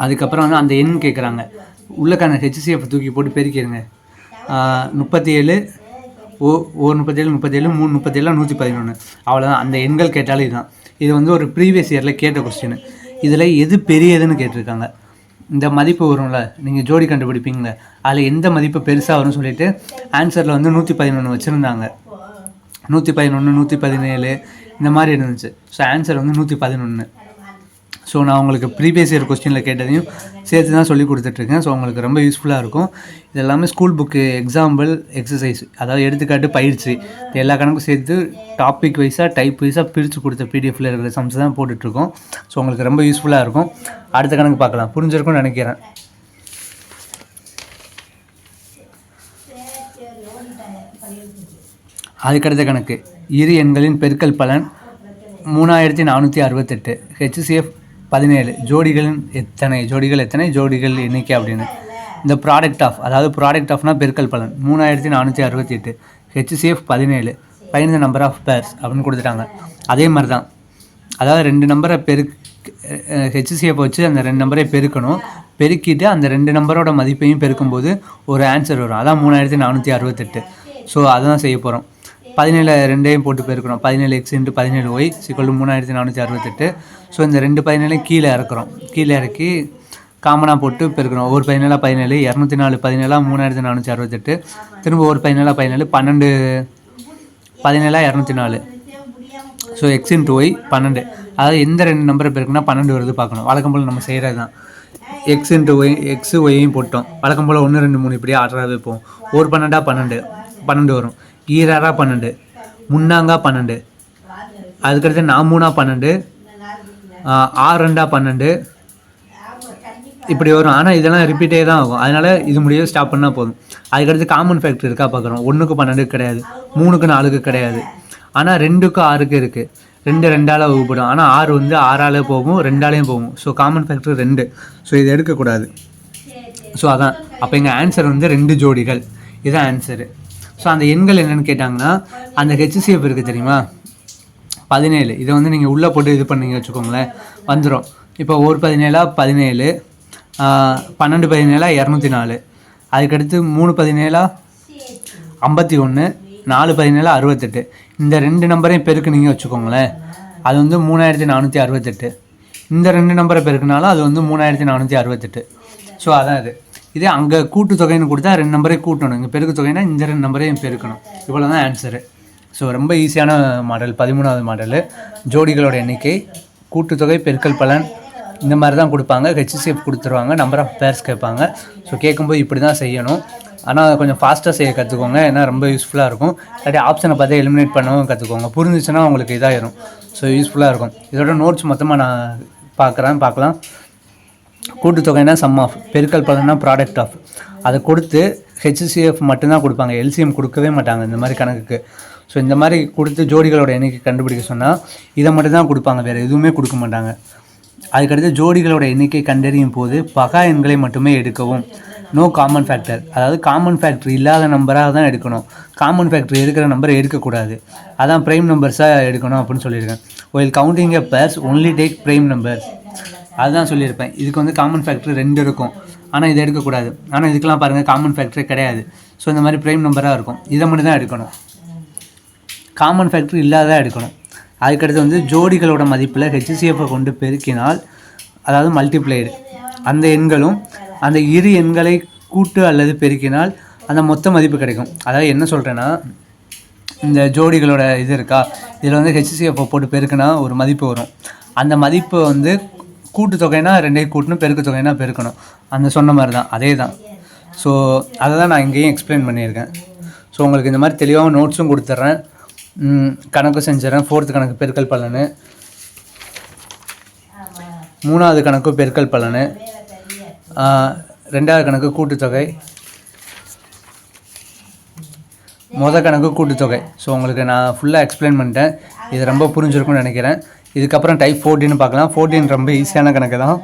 அதுக்கப்புறம் வந்து அந்த எண் கேட்குறாங்க. உள்ளக்கான ஹெச்சிஎஃப் தூக்கி போட்டு பெருக்கிடுங்க. 37 37 37 3 37 111 அவ்வளோதான். அந்த எண்கள் கேட்டாலும் இதுதான். இது வந்து ஒரு ப்ரீவியஸ் இயரில் கேட்ட கொஸ்டின். இதில் எது பெரியதுன்னு கேட்டிருக்காங்க. இந்த மதிப்பு வரும்ல, நீங்கள் ஜோடி கண்டுபிடிப்பீங்களே, அதில் எந்த மதிப்பு பெருசாக வரும்னு சொல்லிட்டு ஆன்சரில் வந்து 111 வச்சுருந்தாங்க. 111 117 இந்த மாதிரி இருந்துச்சு. ஸோ ஆன்சர் வந்து 111. ஸோ நான் உங்களுக்கு ப்ரீவியஸ் இயர் கொஸ்டினில் கேட்டதையும் சேர்த்து தான் சொல்லி கொடுத்துட்ருக்கேன். ஸோ உங்களுக்கு ரொம்ப யூஸ்ஃபுல்லாக இருக்கும். இது எல்லாமே ஸ்கூல் புக்கு எக்ஸாம்பிள் எக்ஸசைஸ், அதாவது எடுத்துக்காட்டு பயிற்சி, எல்லா கணக்கும் சேர்த்து டாபிக் வைஸாக டைப் வைஸாக பிரித்து கொடுத்த பிடிஎஃப்ல இருக்கிற சம்ஸ் தான் போட்டுட்ருக்கோம். ஸோ உங்களுக்கு ரொம்ப யூஸ்ஃபுல்லாக இருக்கும். அடுத்த கணக்கு பார்க்கலாம். புரிஞ்சிருக்கும்னு நினைக்கிறேன். அதுக்கடுத்த கணக்கு இரு எண்களின் பெருக்கல் பலன் 3468. ஹெச்சிஎஃப் 17 ஜோடிகளின் எத்தனை ஜோடிகள் எண்ணிக்கை அப்படின்னு. இந்த ப்ராடக்ட் ஆஃப், அதாவது ப்ராடக்ட் ஆஃப்னா பெருக்கல் பலன் 3468. HCF 17 find the number of pairs அப்படின்னு கொடுத்துட்டாங்க. அதே மாதிரி தான், அதாவது 2 நம்பரை ஹெச்சிஎஃப் வச்சு அந்த 2 நம்பரை பெருக்கணும். பெருக்கிட்டு அந்த 2 நம்பரோட மதிப்பையும் பெருக்கும்போது ஒரு ஆன்சர் வரும். அதான் 3468. ஸோ அதுதான் செய்ய போகிறோம். 17 2ஐயும் போட்டு பெருக்கிறோம். 17x into 17y = 3468. ஸோ இந்த 2 17 கீழே இறக்குறோம். கீழே இறக்கி காமனாக போட்டு பெருக்கிறோம். ஒரு 17 17 204 17 3468. திரும்ப ஒரு 17 17 12 17 204. So x into y 12. அதாவது எந்த 2 நம்பரை பெருக்குன்னா 12 வருது பார்க்கணும். வழக்கம் போல் நம்ம செய்கிறது தான். எக்ஸ் இன்ட்டு ஒய் எக்ஸு ஒய்யும் போட்டோம். வழக்கம் போல் 1 2 3 இப்படியே ஆர்டராக வைப்போம். ஒரு 12 12 வரும். ஈராரா 12 முன்னாங்கா 12. அதுக்கடுத்து 4 3 12 6 2 12 இப்படி வரும். ஆனால் இதெல்லாம் ரிப்பீட்டே தான் ஆகும். அதனால் இது முடிய ஸ்டாப் பண்ணால் போதும். அதுக்கடுத்து காமன் ஃபேக்டர் இருக்கா பார்க்குறோம். 1க்கு 12 கிடையாது, 3க்கு 4க்கு கிடையாது. ஆனால் 2க்கு 6க்கு இருக்குது. ரெண்டால் வகுப்படும். ஆனால் 6 வந்து 6ஆல் போகும், 2ஆலையும் போகும். So common factor 2. ஸோ இது எடுக்கக்கூடாது. ஸோ அதான் அப்போ எங்கள் ஆன்சர் வந்து 2 ஜோடிகள். இதுதான் ஆன்சரு. ஸோ அந்த எண்கள் என்னென்னு கேட்டாங்கன்னா அந்த HCF இருக்குது தெரியுமா 17. இதை வந்து நீங்கள் உள்ளே போட்டு இது பண்ணிங்க வச்சுக்கோங்களேன் வந்துடும். இப்போ 1 17 17, 12 17 204, அதுக்கடுத்து 3 17 51, 4 17 68. இந்த 2 நம்பரையும் பெருக்குனீங்க வச்சுக்கோங்களேன் அது வந்து 3468. இந்த 2 நம்பரை பெருக்குனாலும் அது வந்து 3468. ஸோ அதான் இதே அங்கே கூட்டுத்தொகைன்னு கொடுத்தா 2 நம்பரையும் கூட்டணும். இங்கே பெருக்கு தொகைனா இந்த 2 நம்பரையும் பெருக்கணும். இவ்வளோ தான் ஆன்சரு. ஸோ ரொம்ப ஈஸியான மாடல் 13வது மாடலு. ஜோடிகளோட எண்ணிக்கை, கூட்டுத்தொகை, பெருக்கல் பலன் இந்த மாதிரி தான் கொடுப்பாங்க. HCF கொடுத்துருவாங்க, நம்பர் ஆஃப் பேர்ஸ் கேட்பாங்க. ஸோ கேட்கும்போது இப்படி தான் செய்யணும். ஆனால் கொஞ்சம் ஃபாஸ்ட்டாக செய்ய கற்றுக்கோங்க, ஏன்னா ரொம்ப யூஸ்ஃபுல்லாக இருக்கும். இல்லாட்டி ஆப்ஷனை பார்த்து எலிமினேட் பண்ணவும் கற்றுக்கோங்க. புரிஞ்சிச்சுன்னா உங்களுக்கு இதாகிடும். ஸோ யூஸ்ஃபுல்லாக இருக்கும். இதோட நோட்ஸ் மொத்தமாக நான் பார்க்கலாம். கூட்டுத்தொகைனா சம் ஆஃப், பெருக்கல் பலன்னா ப்ராடக்ட் ஆஃப். அதை கொடுத்து HCF மட்டும்தான் கொடுப்பாங்க, LCM கொடுக்கவே மாட்டாங்க இந்த மாதிரி கணக்குக்கு. ஸோ இந்த மாதிரி கொடுத்து ஜோடிகளோட எண்ணிக்கை கண்டுபிடிக்க சொன்னால் இதை மட்டும் தான் கொடுப்பாங்க, வேறு எதுவுமே கொடுக்க மாட்டாங்க. அதுக்கடுத்து ஜோடிகளோட எண்ணிக்கை கண்டறியும் போது பகா எண்களை மட்டுமே எடுக்கவும். நோ காமன் ஃபேக்டர், அதாவது காமன் ஃபேக்டர் இல்லாத நம்பராக தான் எடுக்கணும். காமன் ஃபேக்டர் இருக்கிற நம்பரை எடுக்கக்கூடாது. அதான் ப்ரைம் நம்பர்ஸாக எடுக்கணும் அப்படின்னு சொல்லியிருக்கேன். While counting a pairs only take prime numbers, அதுதான் சொல்லியிருப்பேன். இதுக்கு வந்து காமன் ஃபேக்டர் 2 இருக்கும், ஆனால் இதை எடுக்கக்கூடாது. ஆனால் இதுக்கெல்லாம் பாருங்கள் காமன் ஃபேக்டரே கிடையாது. ஸோ இந்த மாதிரி ப்ரைம் நம்பராக இருக்கும், இதை மட்டும் தான் எடுக்கணும். காமன் ஃபேக்டர் இல்லாத எடுக்கணும். அதுக்கடுத்து வந்து ஜோடிகளோட மதிப்பில் HCF கொண்டு பெருக்கினால், அதாவது மல்டிப்ளைடு, அந்த எண்களும் அந்த இரு எண்களை கூட்டு அல்லது பெருக்கினால் அந்த மொத்த மதிப்பு கிடைக்கும். அதாவது என்ன சொல்கிறேன்னா, இந்த ஜோடிகளோட இது இருக்கா, இதில் வந்து HCF போட்டு பெருக்கினா ஒரு மதிப்பு வரும். அந்த மதிப்பு வந்து கூட்டுத்தொகைனா 2ஐயும் கூட்டணும், பெருக்கு தொகைனா பெருக்கணும். அந்த சொன்ன மாதிரி தான், அதே தான். ஸோ அதை தான் நான் இங்கேயும் எக்ஸ்பிளைன் பண்ணியிருக்கேன். ஸோ உங்களுக்கு இந்த மாதிரி தெளிவாக நோட்ஸும் கொடுத்துட்றேன், கணக்கு செஞ்சிடறேன். 4th கணக்கு பெருக்கல் பலனு, 3வது கணக்கு பெருக்கல் பலனு, 2வது கணக்கு கூட்டுத்தொகை, மொதல் கணக்கு கூட்டுத்தொகை. ஸோ உங்களுக்கு நான் ஃபுல்லாக எக்ஸ்பிளைன் பண்ணிட்டேன். இது ரொம்ப புரிஞ்சிருக்கும்னு நினைக்கிறேன். இதுக்கப்புறம் டைப் 14 பார்க்கலாம். 14 ரொம்ப ஈஸியான கணக்கு தான்.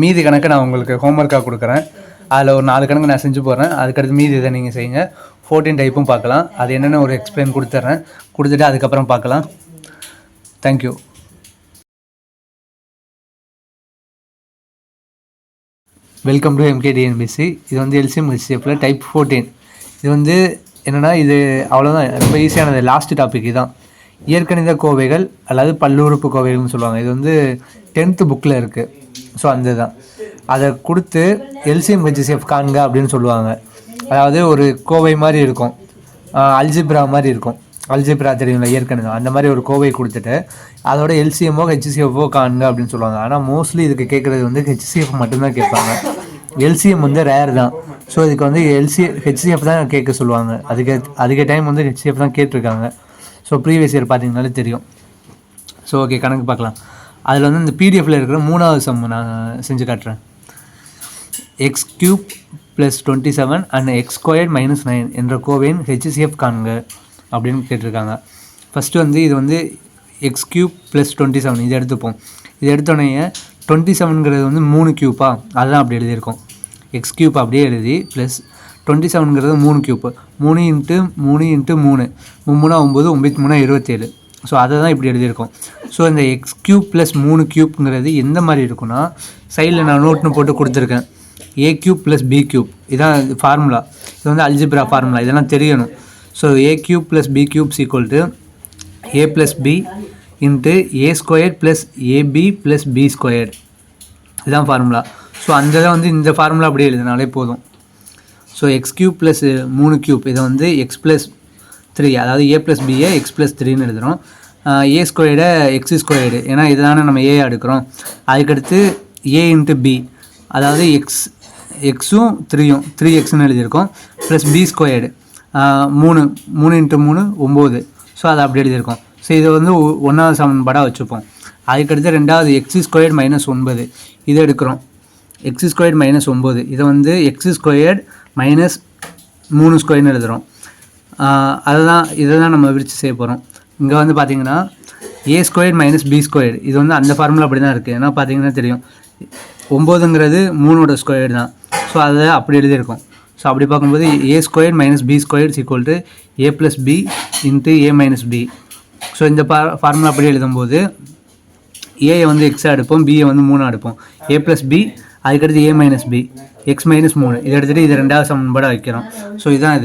மீதி கணக்கு நான் உங்களுக்கு ஹோம்ஒர்க்காக கொடுக்குறேன். அதில் ஒரு 4 கணக்கு நான் செஞ்சு போடுறேன். அதுக்கடுத்து மீதி இதை நீங்கள் செய்யுங்க. 14 டைப்பும் பார்க்கலாம். அது என்னென்னு ஒரு எக்ஸ்பிளைன் கொடுத்துட்டு அதுக்கப்புறம் பார்க்கலாம். தேங்க்யூ. Welcome to MKDNBC. இது வந்து LCM HCFல டைப் 14. இது வந்து என்னென்னா, இது அவ்வளோதான், ரொம்ப ஈஸியானது. லாஸ்ட் டாபிக் தான். இயற்கணித கோவைகள் அல்லது பல்லுறுப்பு கோவைகள்னு சொல்லுவாங்க. இது வந்து 10th புக்கில் இருக்குது. ஸோ அந்த தான் அதை கொடுத்து LCM HCF காண்க அப்படின்னு சொல்லுவாங்க. அதாவது ஒரு கோவை மாதிரி இருக்கும், அல்ஜிப்ரா மாதிரி இருக்கும். அல்ஜிப்ரா தெரியும்ல, இயற்கணிதம், அந்த மாதிரி ஒரு கோவை கொடுத்துட்டு அதோட LCMஓ HCFஓ காண்க அப்படின்னு சொல்லுவாங்க. ஆனால் மோஸ்ட்லி இதுக்கு கேட்குறது வந்து HCF மட்டும்தான் கேட்பாங்க. LCM வந்து ரேர் தான். ஸோ இதுக்கு வந்து HCF தான் கேட்க சொல்லுவாங்க. அதுக்கு டைம் வந்து HCF தான் கேட்டிருக்காங்க. ஸோ ப்ரீவியஸ் இயர் பார்த்தீங்கனாலே தெரியும். ஸோ ஓகே, கணக்கு பார்க்கலாம். அதில் வந்து இந்த PDFல இருக்கிற 3வது சம் நான் செஞ்சு காட்டுறேன். x³ + 27 அண்ட் x² - 9 என்ற கோவையின் HCF காண்க அப்படின்னு கேட்டிருக்காங்க. ஃபஸ்ட்டு வந்து இது வந்து x³ + 27 இதை எடுத்துப்போம். இது எடுத்தோடனே 27ங்கிறது வந்து 3 க்யூப்பா, அதுதான் அப்படி எழுதியிருக்கோம். x³ அப்படியே எழுதி ப்ளஸ் 27ங்கிறது 3 க்யூப், 3 × 3 × 3 3 9 9 27. ஸோ அதை தான் இப்படி எழுதியிருக்கோம். ஸோ இந்த x³ + 3 க்யூப்ங்கிறது எந்த மாதிரி இருக்குன்னா, சைடில் நான் நோட்னு போட்டு கொடுத்துருக்கேன். a³ + b³ இதான் ஃபார்முலா. இது வந்து அல்ஜிப்ரா ஃபார்முலா, இதெல்லாம் தெரியணும். So a³ + b³ = a + b × a² + ab + b². இதுதான் ஃபார்முலா. ஸோ அந்த இதை வந்து இந்த ஃபார்முலா அப்படியே எழுதினாலே போதும். ஸோ x³ + 3 க்யூப் இதை வந்து x + 3, அதாவது a + b x + 3ன்னு எழுதுகிறோம். a² x², ஏன்னா இதுதானே நம்ம a எடுக்கிறோம். அதுக்கடுத்து a × b, அதாவது எக்ஸும் 3யும் 3xன்னு எழுதியிருக்கோம், ப்ளஸ் b² 3 × 3 9. ஸோ அதை அப்படி எழுதியிருக்கோம். ஸோ இதை வந்து 1வது சமன்பாடாக வச்சுப்போம். அதுக்கடுத்து 2வது x² - 9 இதை எடுக்கிறோம். x² - 9 இதை வந்து x² - 3² எழுதுகிறோம். இதை தான் நம்ம விரித்து செய்ய போகிறோம். இங்கே வந்து பார்த்திங்கன்னா ஏ ஸ்கொயர் மைனஸ் பி ஸ்கொயர் இது வந்து அந்த ஃபார்முலா அப்படி தான் இருக்குது. ஏன்னா பார்த்தீங்கன்னா தெரியும் 9ங்கிறது 3ஓட ஸ்கொயர் தான். ஸோ அதை அப்படி எழுதியிருக்கோம். ஸோ அப்படி பார்க்கும்போது A square minus B square equal to A plus B into A minus B. So இந்த ஃபார்முலா அப்படி எழுதும்போது ஏயை வந்து எக்ஸாக எடுப்போம், பியை வந்து 3ஆக எடுப்போம். ஏ ப்ளஸ் பி அதுக்கடுத்து ஏ மைனஸ் பி எக்ஸ் மைனஸ் 3 இதை எடுத்துகிட்டு இது 2வது சமன்பாடாக வைக்கிறோம். ஸோ இதுதான்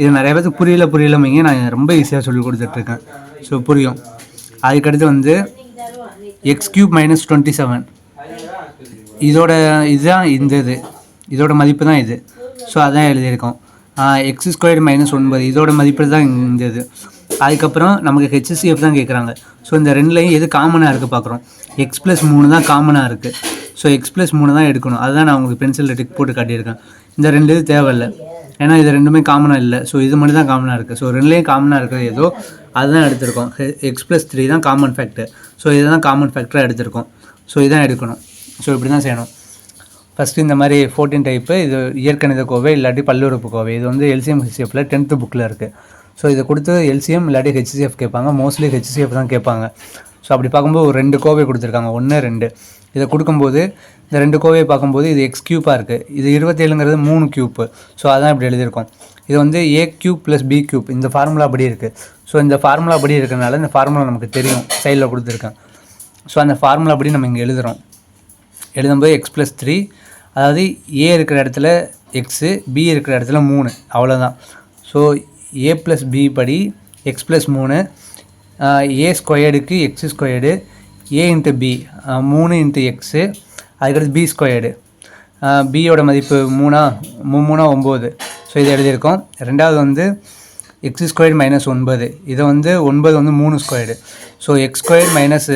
இது நிறைய பேருக்கு புரியலமைங்க, நான் ரொம்ப ஈஸியாக சொல்லி கொடுத்துட்ருக்கேன். ஸோ புரியும். அதுக்கடுத்து வந்து எக்ஸ் கியூப் மைனஸ் 27 இதுதான் இதோட மதிப்பு தான் இது. ஸோ அதான் எழுதியிருக்கோம். எக்ஸ் ஸ்கொயர் மைனஸ் 9 இதோட மதிப்பு தான் இந்த இது. அதுக்கப்புறம் நமக்கு ஹெச்சிஎஃப் தான் கேட்குறாங்க. ஸோ இந்த ரெண்டுலையும் எது காமனாக இருக்குது பார்க்குறோம். எக்ஸ் ப்ளஸ் 3 தான் காமனாக இருக்குது. ஸோ எக்ஸ் ப்ளஸ் 3 தான் எடுக்கணும். அதுதான் நான் உங்களுக்கு பென்சிலில் டிக் போட்டு காட்டியிருக்கேன். இந்த 2 இது தேவையில்லை, ஏன்னா இது ரெண்டுமே காமனாக இல்லை. ஸோ இது மட்டும் தான் காமனாக இருக்குது. ஸோ ரெண்டுலேயும் காமனாக இருக்கிறது ஏதோ அதுதான் எடுத்திருக்கோம். எக்ஸ் ப்ளஸ் 3 தான் காமன் ஃபேக்டர். ஸோ இதை தான் காமன் ஃபேக்டராக எடுத்திருக்கோம். ஸோ இதான் எடுக்கணும். ஸோ இப்படி தான் செய்யணும். ஃபஸ்ட்டு இந்த மாதிரி 14 டைப்பு இது இயற்கணித கோவை இல்லாட்டி பல்லுறுப்பு கோவை. இது வந்து எல்சிஎம் ஹெச்சிஎஃப்பில் 10th புக்கில் இருக்குது. ஸோ இதை கொடுத்து எல்சிஎம் இல்லாட்டி ஹெச்சிஎஃப் கேட்பாங்க. மோஸ்ட்லி ஹெச்சிஎஃப் தான் கேட்பாங்க. ஸோ அப்படி பார்க்கும்போது ஒரு 2 கோவை கொடுத்துருக்காங்க, 1 2. இதை கொடுக்கும்போது இந்த 2 கோவையை பார்க்கும்போது இது எக்ஸ் க்யூப்பாக இருக்குது, இது 27ங்கிறது 3 க்யூப்பு. ஸோ அதான் இப்படி எழுதியிருக்கோம். இது வந்து ஏ க்யூப் ப்ளஸ் பி க்யூப் இந்த ஃபார்முலா அப்படி இருக்குது. ஸோ இந்த ஃபார்முலா அப்படி இருக்கிறனால இந்த ஃபார்முலா நமக்கு தெரியும், சைடில் கொடுத்துருக்கேன். ஸோ அந்த ஃபார்முலா அப்படி நம்ம இங்கே எழுதும்போது எக்ஸ் ப்ளஸ் 3, அதாவது ஏ இருக்கிற இடத்துல எக்ஸு, பி இருக்கிற இடத்துல 3, அவ்வளோதான். ஸோ ஏ ப்ளஸ் பி படி X plus 3, A ஸ்கொயர்டுக்கு X squared, A into B 3 into x, அதுக்கடுத்து பி ஸ்கொயர்டு, பியோட மதிப்பு 3 9. ஸோ இதை எழுதியிருக்கோம். ரெண்டாவது வந்து எக்ஸ் ஸ்கொயர் மைனஸ் 9, இதை வந்து 9 வந்து 3 squared. So X square minus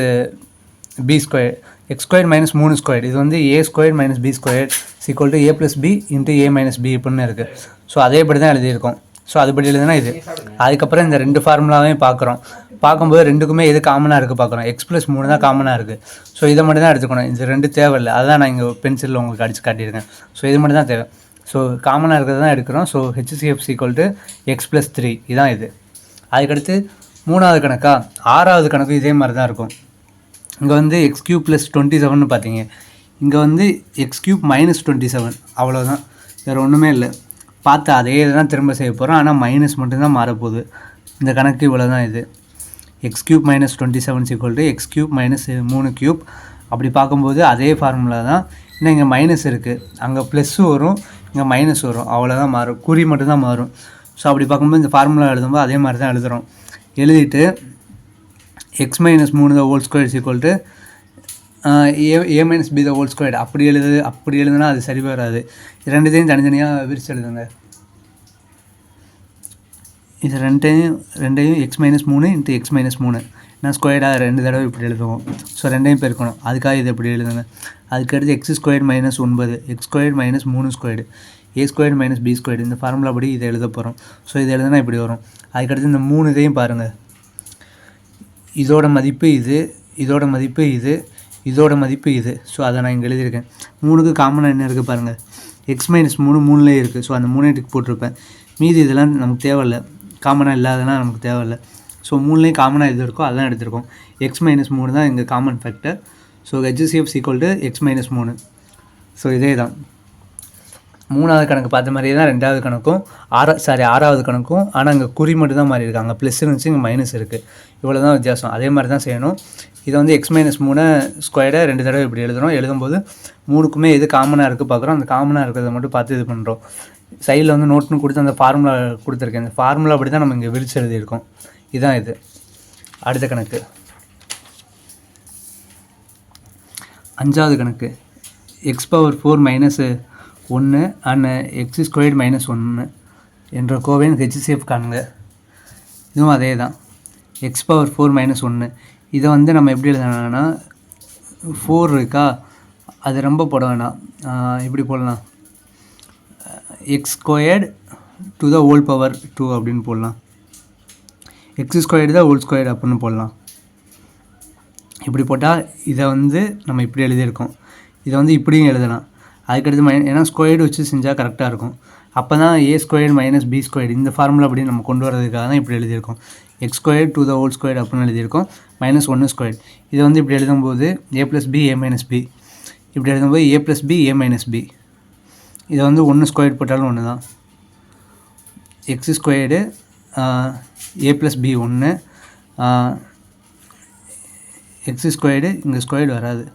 B square, X square minus 3 square, இது வந்து A square minus B square equal to A plus B into A minus B இப்படின்னு இருக்குது. ஸோ அதேபடி தான் எழுதியிருக்கோம். ஸோ அதுபடி எழுதுனா இது. அதுக்கப்புறம் இந்த 2 ஃபார்முலாவையும் பார்க்கும்போது ரெண்டுக்குமே எது காமனாக இருக்குது பார்க்குறோம். எக்ஸ் ப்ளஸ் 3 தான் காமனாக இருக்குது. ஸோ இதை மட்டும் தான் எடுத்துக்கணும். இந்த 2 தேவையில்லை, அதுதான் நான் இங்கே பென்சிலில் உங்களுக்கு அடித்து காட்டியிருக்கேன். ஸோ இது மட்டும் தான் தேவை. ஸோ காமனாக இருக்கிறது தான் எடுக்கிறோம். So HCF equal to X plus 3 இதான் இது. அதுக்கடுத்து 3வது கணக்கா 6வது கணக்கு இதே மாதிரி தான் இருக்கும். இங்கே வந்து எக்ஸ் கியூப் ப்ளஸ் 27ன்னு பார்த்தீங்க, இங்கே வந்து எக்ஸ் கியூப் மைனஸ் 27, அவ்வளோதான், வேறு ஒன்றுமே இல்லை. பார்த்து அதே தான் திரும்ப செய்ய போகிறோம், ஆனால் மைனஸ் மட்டும்தான் மாறப்போகுது. இந்த கணக்கு இவ்வளோ தான். இது X cube minus 27 equal to X cube minus 3 cube. அப்படி பார்க்கும்போது அதே ஃபார்முலா தான். இன்னும் இங்கே மைனஸ் இருக்குது, அங்கே ப்ளஸ்ஸும் வரும், இங்கே மைனஸ் வரும், அவ்வளோதான் மாறும், குறி மட்டும்தான் மாறும். ஸோ அப்படி பார்க்கும்போது இந்த ஃபார்முலா எழுதும்போது அதே மாதிரி தான் எழுதுகிறோம். எழுதிட்டு x minus 3 the whole square equal to a minus b the whole square அப்படி எழுதுனா அது சரி வராது. ரெண்டுத்தையும் தனித்தனியாக விரிச்சு எழுதுங்க. இது ரெண்டையும் X minus 3 into X minus 3 நான் ஸ்கொயர்டாக 2 தடவை இப்படி எழுதுவோம். ஸோ ரெண்டையும் பெருக்கணும், அதுக்காக இது எப்படி எழுதுங்க. அதுக்கடுத்து X square minus 9, X square minus 3 squared, A square minus B squared இந்த ஃபார்முலா படி இதை எழுத போகிறோம். ஸோ இதை எழுதுனா இப்படி வரும். அதுக்கடுத்து இந்த 3 இதையும் பாருங்கள், இதோட மதிப்பு இது, இதோட மதிப்பு இது, இதோட மதிப்பு இது. ஸோ அதை நான் இங்கே எழுதியிருக்கேன். 3க்கு காமனாக என்ன இருக்குது பாருங்கள், எக்ஸ் மைனஸ் 3 3லேயே இருக்குது. ஸோ அந்த 3 டிக் போட்டிருப்பேன். மீதி இதெல்லாம் நமக்கு தேவையில்லை, காமனாக இல்லாதெல்லாம் நமக்கு தேவையில்லை. ஸோ 3லேயும் காமனாக எது இருக்கோ அதெல்லாம் எடுத்திருக்கோம். எக்ஸ் மைனஸ் 3 தான் இங்கே common factor. So HCF equal to X minus 3. So இதே தான் 3வது கணக்கு பார்த்த மாதிரியே தான் 2வது கணக்கும் 6வது கணக்கும். ஆனால் இங்கே குறி மட்டும் தான் மாறி இருக்காங்க, ப்ளஸ் இருந்துச்சு, இங்கே மைனஸ் இருக்குது, இவ்வளோ தான் வித்தியாசம். அதே மாதிரி தான் செய்யணும். இதை வந்து எக்ஸ் மைனஸ் 3 ஸ்கொயர்டை 2 தடவை இப்படி எழுதுகிறோம். எழுதும்போது 3க்குமே எது காமனாக இருக்குது பார்க்குறோம். அந்த காமனாக இருக்கிறத மட்டும் பார்த்து இது பண்ணுறோம். சைடில் வந்து நோட்னு கொடுத்து அந்த ஃபார்முலா கொடுத்துருக்கேன். இந்த ஃபார்முலா அப்படி தான் நம்ம இங்கே விரிச்சு எழுதியிருக்கோம். இதுதான் இது. அடுத்த கணக்கு 5வது கணக்கு X power 4 minus 1 and X squared minus 1 என்ற கோவையின் ஹெச்சிஎஃப் காணுங்க. இதுவும் அதே தான், எக்ஸ் பவர் 4 மைனஸ் 1. இதை வந்து நம்ம எப்படி எழுதணும்னா 4 இருக்கா, அது ரொம்ப போட வேணாம், இப்படி போடலாம், X squared to the whole power 2 அப்படின்னு போடலாம். எக்ஸ் ஸ்கொயர்டு தான் ஹோல் ஸ்கொயர்டு அப்படின்னு போடலாம். இப்படி போட்டால் இதை வந்து நம்ம இப்படி எழுதியிருக்கோம். இதை வந்து இப்படியும் எழுதலாம். அதுக்கடுத்து ஏன்னா ஸ்கொயர்டு வச்சு செஞ்சால் கரெக்டாக இருக்கும். அப்போ தான் ஏ ஸ்கொயர்டு மைனஸ் பி ஸ்கொயர்டு இந்த ஃபார்முலா அப்படி நம்ம கொண்டு வரதுக்காக தான் இப்படி எழுதியிருக்கோம். X square to the whole square அப்படின்னு எழுதியிருக்கோம், மைனஸ் 1 ஸ்கொயர். இதை வந்து இப்படி எழுதும்போது a + b a - b, இப்படி எழுதும்போது a + b a - b. இதை வந்து 1 ஸ்கொயர் போட்டாலும் ஒன்று தான். X squared a + b 1, X squared இங்கே ஸ்கொயர்டு வராது.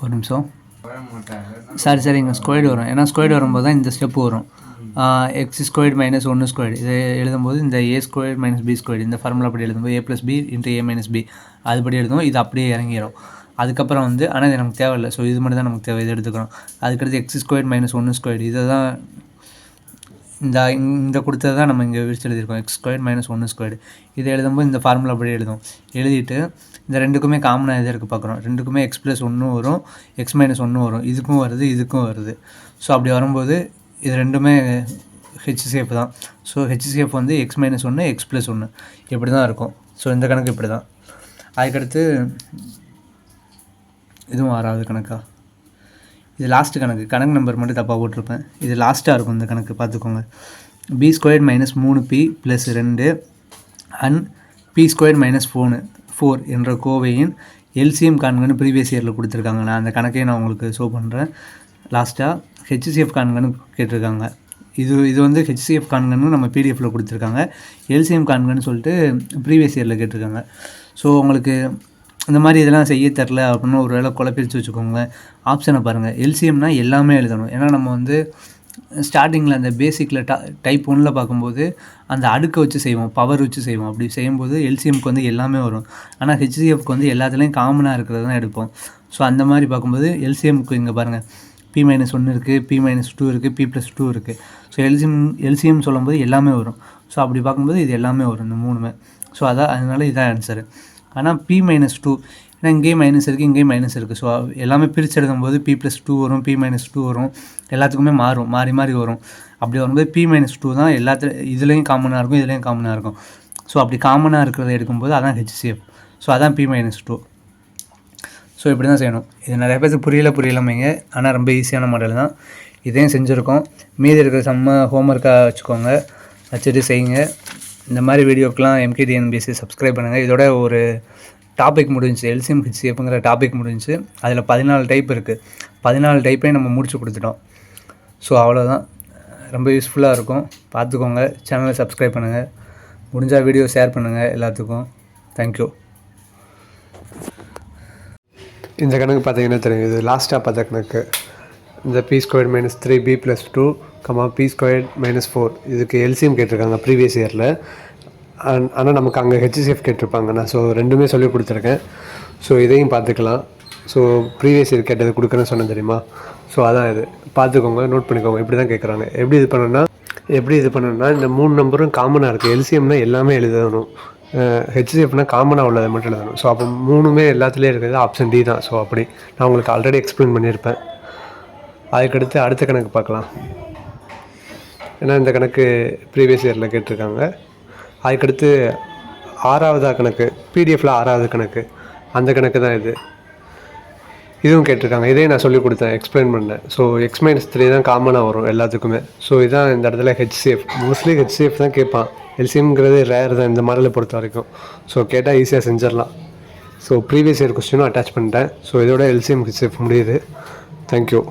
ஒரு நிமிஷம், சரி இங்கே ஸ்கொயர்டு வரும். ஏன்னா ஸ்கொயர்டு வரும்போது தான் இந்த ஸ்டெப்பு வரும். எக்ஸ் ஸ்கொயர்டு மைனஸ் 1 ஸ்கொயர்டு இதை எழுதும்போது இந்த a squared minus b squared இந்த ஃபார்முலா அப்படி எழுதும்போது a + b × a - b அதுபடி எழுதுவோம். இது அப்படியே இறங்கிடும். அதுக்கப்புறம் வந்து ஆனால் இது நமக்கு தேவையில்லை. ஸோ இது மட்டும் தான் நமக்கு தேவை, இதை எடுத்துக்கிறோம். அதுக்கடுத்து எக்ஸ் ஸ்கொயர்டு மைனஸ் 1 ஸ்கொயர்டு இதை தான் இந்த கொடுத்தது தான் நம்ம இங்கே விரிச்சு எழுதியிருக்கோம், எக்ஸ் ஸ்கொயர்டு மைனஸ் 1 ஸ்கொயர்டு. இதை எழுதும்போது இந்த ஃபார்முலா அப்படியே எழுதுவோம். எழுதிட்டு இந்த ரெண்டுக்குமே காமனாக எது இருக்குது பார்க்குறோம். ரெண்டுக்குமே எக்ஸ் + 1 வரும், எக்ஸ் - 1 வரும். இதுக்கும் வருது, இதுக்கும் வருது. ஸோ அப்படி வரும்போது இது ரெண்டுமே ஹெச்சிஎஃப் தான். ஸோ ஹெச்சிஎஃப் வந்து எக்ஸ் - 1 எக்ஸ் + 1 இப்படி தான் இருக்கும். ஸோ இந்த கணக்கு இப்படி தான். அதுக்கடுத்து இதுவும் 6வது கணக்கா, இது லாஸ்ட்டு கணக்கு நம்பர் மட்டும் தப்பாக போட்டிருப்பேன். இது லாஸ்ட்டாக இருக்கும் இந்த கணக்கு, பார்த்துக்கோங்க. b squared minus 3p + 2 and p squared minus 4 என்ற கோவையின் எல்சிஎம் காண்கன்னு ப்ரீவியஸ் இயரில் கொடுத்துருக்காங்க. நான் அந்த கணக்கையே நான் உங்களுக்கு ஷோ பண்ணுறேன். லாஸ்ட்டாக ஹெச்சிஎஃப் காண்கன்னு கேட்டிருக்காங்க. இது வந்து ஹெச்சிஎஃப் காண்கன்னு நம்ம பிடிஎஃப்பில் கொடுத்துருக்காங்க. எல்சிஎம் காண்கன்னு சொல்லிட்டு ப்ரீவியஸ் இயரில் கேட்டிருக்காங்க. ஸோ உங்களுக்கு இந்த மாதிரி இதெல்லாம் செய்ய தெரில அப்படின்னு ஒரு வேளை குழப்பிச்சு வச்சுக்கோங்க. ஆப்ஷனை பாருங்கள். எல்சிஎம்னா எல்லாமே எழுதணும். ஏன்னா நம்ம வந்து ஸ்டார்டிங்கில் அந்த பேசிக்கில் டைப் 1ல் பார்க்கும்போது அந்த அடுக்கை வச்சு செய்வோம், பவர் வச்சு செய்வோம். அப்படி செய்யும்போது எல்சிஎம்க்கு வந்து எல்லாமே வரும். ஆனால் ஹெச்சிஎஃப்க்கு வந்து எல்லாத்துலேயும் காமனாக இருக்கிறது தான் எடுப்போம். ஸோ அந்த மாதிரி பார்க்கும்போது எல்சிஎம்க்கு இங்கே பாருங்கள், p - 1 இருக்குது, p - 2 இருக்குது, p + 2 இருக்குது. ஸோ எல்சிஎம் சொல்லும்போது எல்லாமே வரும். ஸோ அப்படி பார்க்கும்போது இது எல்லாமே வரும், இந்த 3மே. ஸோ அதனால இதுதான் ஆன்சரு. ஆனால் p - 2 ஏன்னா இங்கேயும் மைனஸ் இருக்குது, இங்கேயும் மைனஸ் இருக்குது. ஸோ எல்லாமே பிரித்து எழுதும்போது p + 2 வரும், p - 2 வரும். எல்லாத்துக்குமே மாறி வரும். அப்படி வரும்போது p - 2 தான் இதுலேயும் காமனாக இருக்கும், இதுலேயும் காமனாக இருக்கும். ஸோ அப்படி காமனாக இருக்கிறத எடுக்கும்போது அதான் ஹெச்சிஎஃப். ஸோ அதான் p - 2. ஸோ இப்படி தான் செய்யணும். இது நிறைய பேருக்கு புரியலாமைங்க. ஆனால் ரொம்ப ஈஸியான மாடல் தான். இதையும் செஞ்சுருக்கோம். மீதி இருக்கிற செம்ம ஹோம்ஒர்க்காக வச்சுக்கோங்க, வச்சுட்டு செய்யுங்க. இந்த மாதிரி வீடியோக்கெலாம் MKTNBC சப்ஸ்கிரைப் பண்ணுங்கள். இதோட ஒரு டாபிக் முடிஞ்சிச்சு, எல்சிஎம் ஹெச்சிஎஃப்ங்கிற டாபிக் முடிஞ்சிச்சு. அதில் 14 டைப் இருக்குது. 14 டைப்பையும் நம்ம முடிச்சு கொடுத்துட்டோம். ஸோ அவ்வளோதான். ரொம்ப யூஸ்ஃபுல்லாக இருக்கும், பார்த்துக்கோங்க. சேனலை சப்ஸ்கிரைப் பண்ணுங்கள், முடிஞ்சால் வீடியோ ஷேர் பண்ணுங்கள் எல்லாத்துக்கும். தேங்க்யூ. இந்த கணக்கு பார்த்தீங்கன்னா தெரியும், இது லாஸ்ட்டாக பார்த்த கணக்கு. இந்த p squared - 3b + 2, p squared - 4 இதுக்கு எல்சிஎம் கேட்டிருக்காங்க ப்ரீவியஸ் இயரில். ஆனால் நமக்கு அங்கே ஹெச்சிஎஃப் கேட்டிருப்பாங்க. நான் ஸோ ரெண்டுமே சொல்லி கொடுத்துருக்கேன். ஸோ இதையும் பார்த்துக்கலாம். ஸோ ப்ரீவியஸ் இயர் கேட்டது கொடுக்குறேன்னு சொன்னேன் தெரியுமா. ஸோ அதான் இது, பார்த்துக்கோங்க, நோட் பண்ணிக்கோங்க. இப்படி தான் கேட்குறாங்க. எப்படி இது பண்ணணும்னா இந்த 3 நம்பரும் காமனாக இருக்குது. எல்சிஎம்னா எல்லாமே எழுதணும், ஹெச்சிஎஃப்னா காமனாக உள்ளதை மட்டும் எழுதணும். ஸோ அப்போ 3மே எல்லாத்துலேயும் இருக்கிறது ஆப்ஷன் டி தான். ஸோ அப்படி நான் உங்களுக்கு ஆல்ரெடி எக்ஸ்பிளைன் பண்ணியிருப்பேன். அதுக்கடுத்து அடுத்த கணக்கு பார்க்கலாம். ஏன்னா இந்த கணக்கு ப்ரீவியஸ் இயரில் கேட்டிருக்காங்க. அதுக்கடுத்து 6வது கணக்கு, பிடிஎஃப்பில் 6வது கணக்கு, அந்த கணக்கு தான் இது. இதுவும் கேட்டிருக்காங்க. இதையும் நான் சொல்லிக் கொடுத்தேன், எக்ஸ்பிளைன் பண்ணேன். ஸோ x - 3 தான் காமனாக வரும் எல்லாத்துக்குமே. ஸோ இதான் இந்த இடத்துல ஹெச்சிஎஃப். மோஸ்ட்லி ஹெச்சிஎஃப் தான் கேட்பான். எல்சிஎம்ங்கிறது ரேர் தான் இந்த மாடலை பொறுத்த வரைக்கும். ஸோ கேட்டால் ஈஸியாக செஞ்சிடலாம். ஸோ ப்ரீவியஸ் இயர் கொஸ்டினும் அட்டாச் பண்ணிட்டேன். ஸோ இதோட எல்சிஎம் ஹெச்சிஎஃப் முடியுது. தேங்க்யூ.